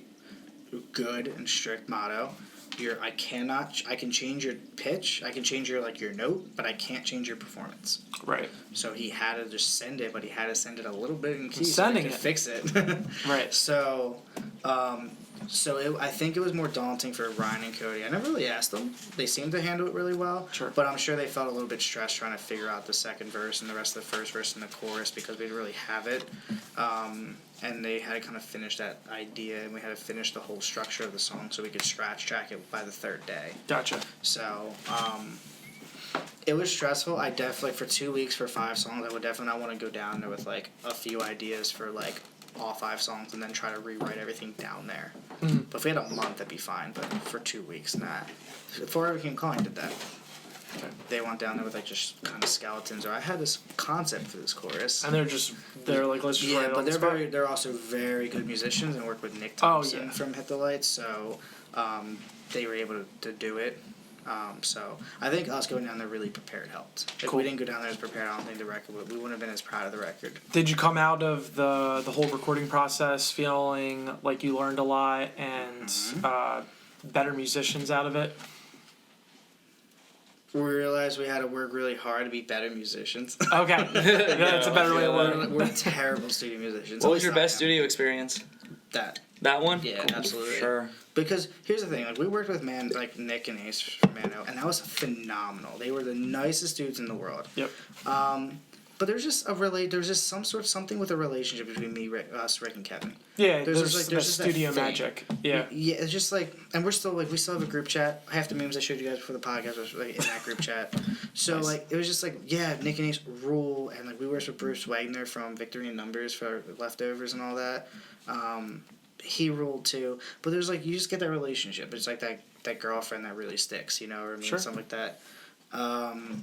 good and strict motto. I can change your pitch, I can change your like your note, but I can't change your performance. Right. So he had to just send it, but he had to send it a little bit in key Sending so he could it. fix it. Right. So, I think it was more daunting for Ryan and Cody. I never really asked them. They seemed to handle it really well. Sure. But I'm sure they felt a little bit stressed trying to figure out the second verse and the rest of the first verse and the chorus because we didn't really have it. And they had to kind of finish that idea, and we had to finish the whole structure of the song so we could scratch track it by the third day. Gotcha. So, it was stressful. I definitely, for 2 weeks for 5 songs, I would definitely not want to go down there with like a few ideas for like all 5 songs and then try to rewrite everything down there. Mm-hmm. But if we had a month, that'd be fine. But for 2 weeks, nah. Before I became Calling did that. They went down there with like just kind of skeletons, or I had this concept for this chorus. And they're like, let's just write Yeah, it on but the spot. they're also very good musicians and work with Nick Oh, Thompson yeah. from Hit the Lights, so they were able to do it. So I think us going down there really prepared helped. If Cool. we didn't go down there as prepared, I don't think we wouldn't have been as proud of the record. Did you come out of the whole recording process feeling like you learned a lot and better musicians out of it? We realized we had to work really hard to be better musicians. Okay, that's a better way of learning. We're terrible studio musicians. What At was least your I best am. studio experience? That. That one? Yeah, Cool. absolutely. Sure. Because here's the thing, like we worked with like Nick and Ace from Mano, and that was phenomenal. They were the nicest dudes in the world. Yep. But there's just something with a relationship between Rick and Kevin. Yeah, There's there's just, like, the there's just that studio thing. magic. Yeah. Yeah, it's just like, and we still have a group chat. Half the memes I showed you guys before the podcast was like in that group chat. So Nice. like it was just like, yeah, Nick and Ace rule, and like we worked with Bruce Wagner from Victory in Numbers for Leftovers and all that. He ruled too, but there's like you just get that relationship. It's like that girlfriend that really sticks, you know, or I mean Sure. something like that.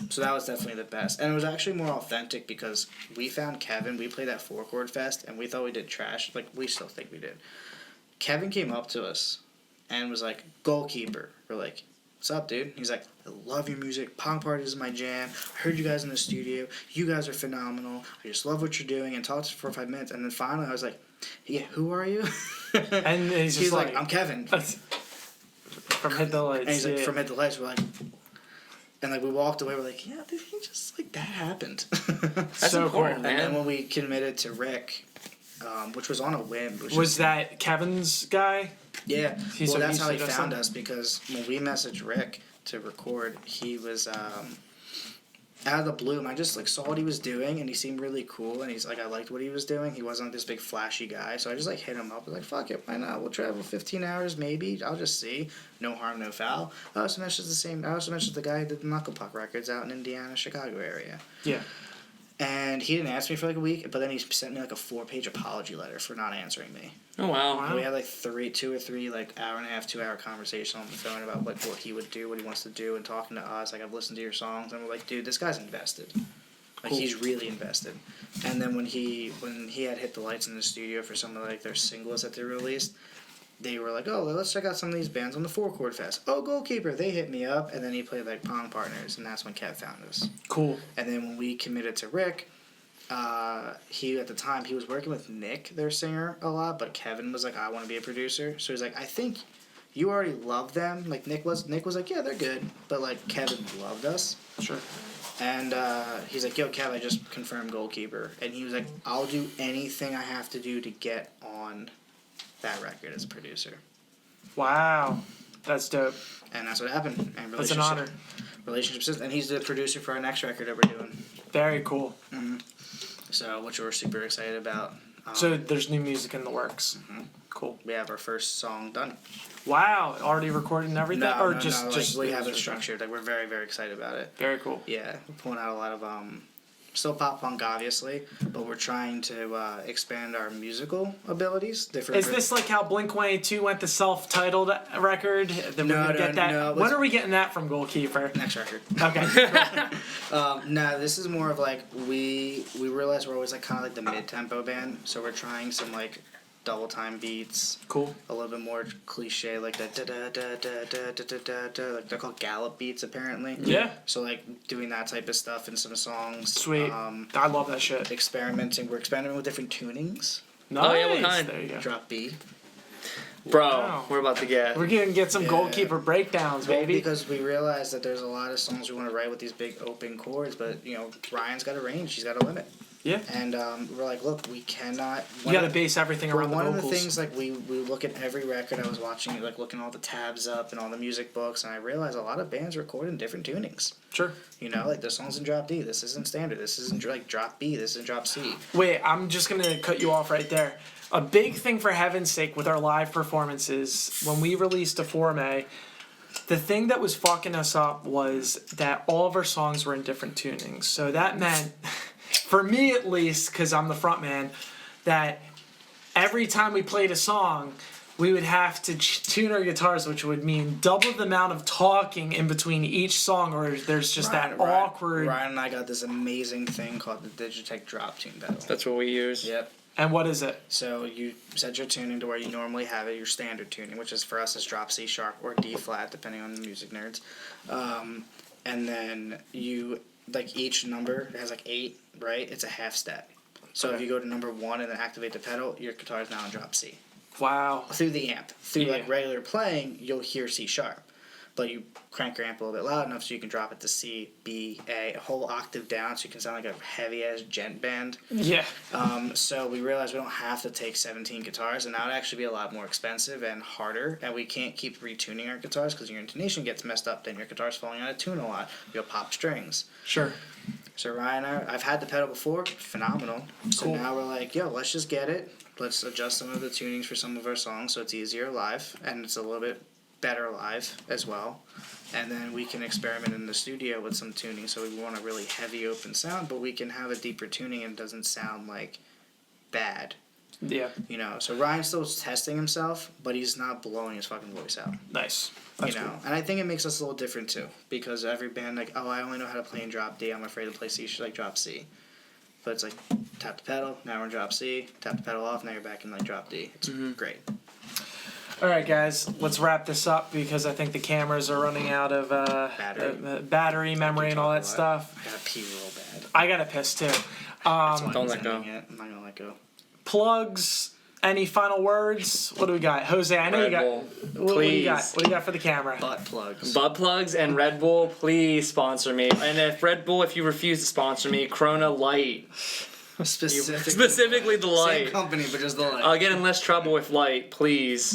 So that was definitely the best, and it was actually more authentic because we found Kevin. We played that 4-chord fest, and we thought we did trash. Like we still think we did. Kevin came up to us, and was like, "Goalkeeper." We're like, "What's up, dude?" He's like, "I love your music. Punk Party is my jam. I heard you guys in the studio. You guys are phenomenal. I just love what you're doing." And talked for 5 minutes, and then finally I was like, "Yeah, who are you?" And he's just like, like, "I'm Kevin." from Hit the Lights. And he's like, yeah. "From Hit the Lights." We're like, and like we walked away. We're like, "Yeah, dude, he just like that happened." That's So important, cool. man. And then when we committed to Rick, which was on a whim. Was that Kevin's guy? Yeah. He's Well, so that's used how to he just found like- us, because when we messaged Rick to record, he was out of the blue. And I just like saw what he was doing, and he seemed really cool. And he's like, I liked what he was doing. He wasn't this big flashy guy, so I just like hit him up. I was like, fuck it, why not? We'll travel 15 hours maybe. I'll just see. No harm, no foul. I also mentioned the guy who did the Knuckle Puck records out in Indiana, Chicago area. Yeah. And he didn't answer me for like a week, but then he sent me like a 4-page apology letter for not answering me. Oh, wow. Wow. We had like 2 or 3 like hour and a half, 2 hour conversation on the phone about what he would do, what he wants to do, and talking to us. Like, I've listened to your songs, and we're like, dude, this guy's invested. Like, Cool. he's really invested. And then when he had Hit the Lights in the studio for some of like their singles that they released, they were like, oh, let's check out some of these bands on the 4-chord fest. Oh, Goalkeeper, they hit me up, and then he played like Pong Partners, and that's when Kev found us. Cool. And then when we committed to Rick, he at the time he was working with Nick, their singer, a lot, but Kevin was like, I want to be a producer. So he's like, I think you already love them. Like Nick was like, yeah, they're good, but like Kevin loved us. Sure. And he's like, yo, Kev, I just confirmed Goalkeeper. And he was like, I'll do anything I have to do to get on that record as a producer. Wow. That's dope. And that's what happened. And That's an honor. relationships, and he's the producer for our next record that we're doing. Very cool. So, which we're super excited about. So there's new music in the works. Cool. We have our first song done. Wow, already recorded and everything, or No, just we have it structured. Like we're very, very excited about it. Very cool. Yeah, we're pulling out a lot of still pop punk, obviously, but we're trying to expand our musical abilities. Is this like how Blink-182 went the self-titled record? Then we're gonna get that. no, When are we getting that from Goalkeeper? next record? Okay. No, this is more of like we realize we're always like kind of like the mid-tempo band, so we're trying some like double time beats. Cool. A little bit more cliche, like the da da da da da da da da da. Like they're called gallop beats, apparently. Yeah. So like doing that type of stuff in some songs. Sweet. I love that shit. We're experimenting with different tunings. Nice. Oh, yeah, what kind? There you go. Drop B. Bro, Wow. we're about to get. We're gonna get some Yeah. Goalkeeper breakdowns, Well, baby. because we realize that there's a lot of songs we want to write with these big open chords, but you know Ryan's got a range, he's got a limit, Yeah. and we're like, look, we cannot. You gotta base everything around the One vocals. of the things, like we look at every record. I was watching, like looking all the tabs up and all the music books, and I realized a lot of bands record in different tunings. Sure. You know, like the songs in drop D. This isn't standard. This isn't like drop B. This isn't drop C. Wait, I'm just gonna cut you off right there. A big thing for heaven's sake with our live performances, when we released a Forme, the thing that was fucking us up was that all of our songs were in different tunings. So that meant, for me at least, because I'm the front man, that every time we played a song, we would have to tune our guitars, which would mean double the amount of talking in between each song, or there's just that awkward... Ryan and I got this amazing thing called the Digitech Drop Tune Pedal. That's what we use. Yep. And what is it? So you set your tuning to where you normally have it, your standard tuning, which is for us is drop C sharp or D flat, depending on the music nerds. And then you, like each number has like 8, right? It's a half step. So if you go to number 1 and then activate the pedal, your guitar is now in drop C. Wow. Through the amp. Through like Yeah. regular playing, you'll hear C sharp. But you crank your amp a little bit loud enough so you can drop it to C, B, A, a whole octave down so you can sound like a heavy-ass gent band. Yeah. So we realized we don't have to take 17 guitars, and that would actually be a lot more expensive and harder, and we can't keep retuning our guitars because your intonation gets messed up, then your guitar's falling out of tune a lot. You'll pop strings. Sure. So Ryan and I've had the pedal before, phenomenal. So Cool. now we're like, yo, let's just get it. Let's adjust some of the tunings for some of our songs so it's easier live, and it's a little bit better live as well. And then we can experiment in the studio with some tuning. So we want a really heavy open sound, but we can have a deeper tuning and it doesn't sound like bad. Yeah. You know, so Ryan's still testing himself, but he's not blowing his fucking voice out. Nice. That's you know, cool. and I think it makes us a little different too, because every band like, oh, I only know how to play in drop D. I'm afraid to play C, like drop C. But it's like tap the pedal, now we're in drop C. Tap the pedal off, now you're back in like drop D. It's great. All right, guys, let's wrap this up because I think the cameras are running out of battery, memory, and all that stuff. I gotta pee real bad. I gotta piss too. Don't let go. I'm not gonna let go. Plugs. Any final words? What do we got, Jose? I know Red you got. Bull, What do you got? please. What do you got for the camera? Butt plugs. Butt plugs and Red Bull, please sponsor me. And if Red Bull, if you refuse to sponsor me, Corona Light. Specifically the Same light. company, but just the light. I'll get in less trouble with light, please.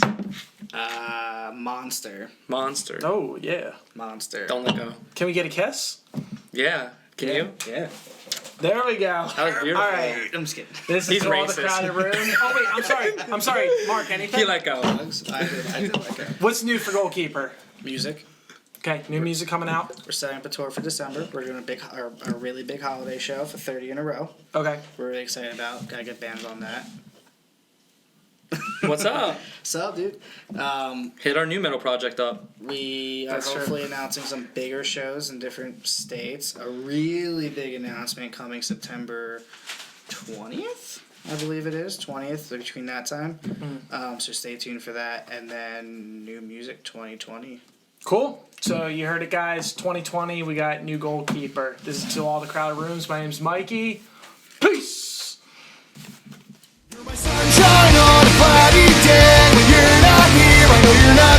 Monster. Monster. Oh yeah. Monster. Don't let go. Can we get a kiss? Yeah. Can you? Yeah. There we go. That was beautiful. All right. I'm just kidding. This He's is all the racist. crowded room. Oh wait, I'm sorry. Marc, anything? He let go. Plugs. I did like it. What's new for Goalkeeper? Music. Okay, new music coming out. We're setting up a tour for December. We're doing a really big holiday show for 30 in a row. Okay. We're really excited about. Gotta get bands on that. What's up? What's up, dude? Hit our new metal project up. We are That's true. hopefully announcing some bigger shows in different states. A really big announcement coming September 20th, I believe it is. 20th, between that time. So stay tuned for that. And then new music 2020. Cool. So you heard it, guys. 2020, we got new Goalkeeper. This is to all the crowded rooms. My name's Mikey. Peace. You're my sunshine on a cloudy day. When you're not here, I know you're not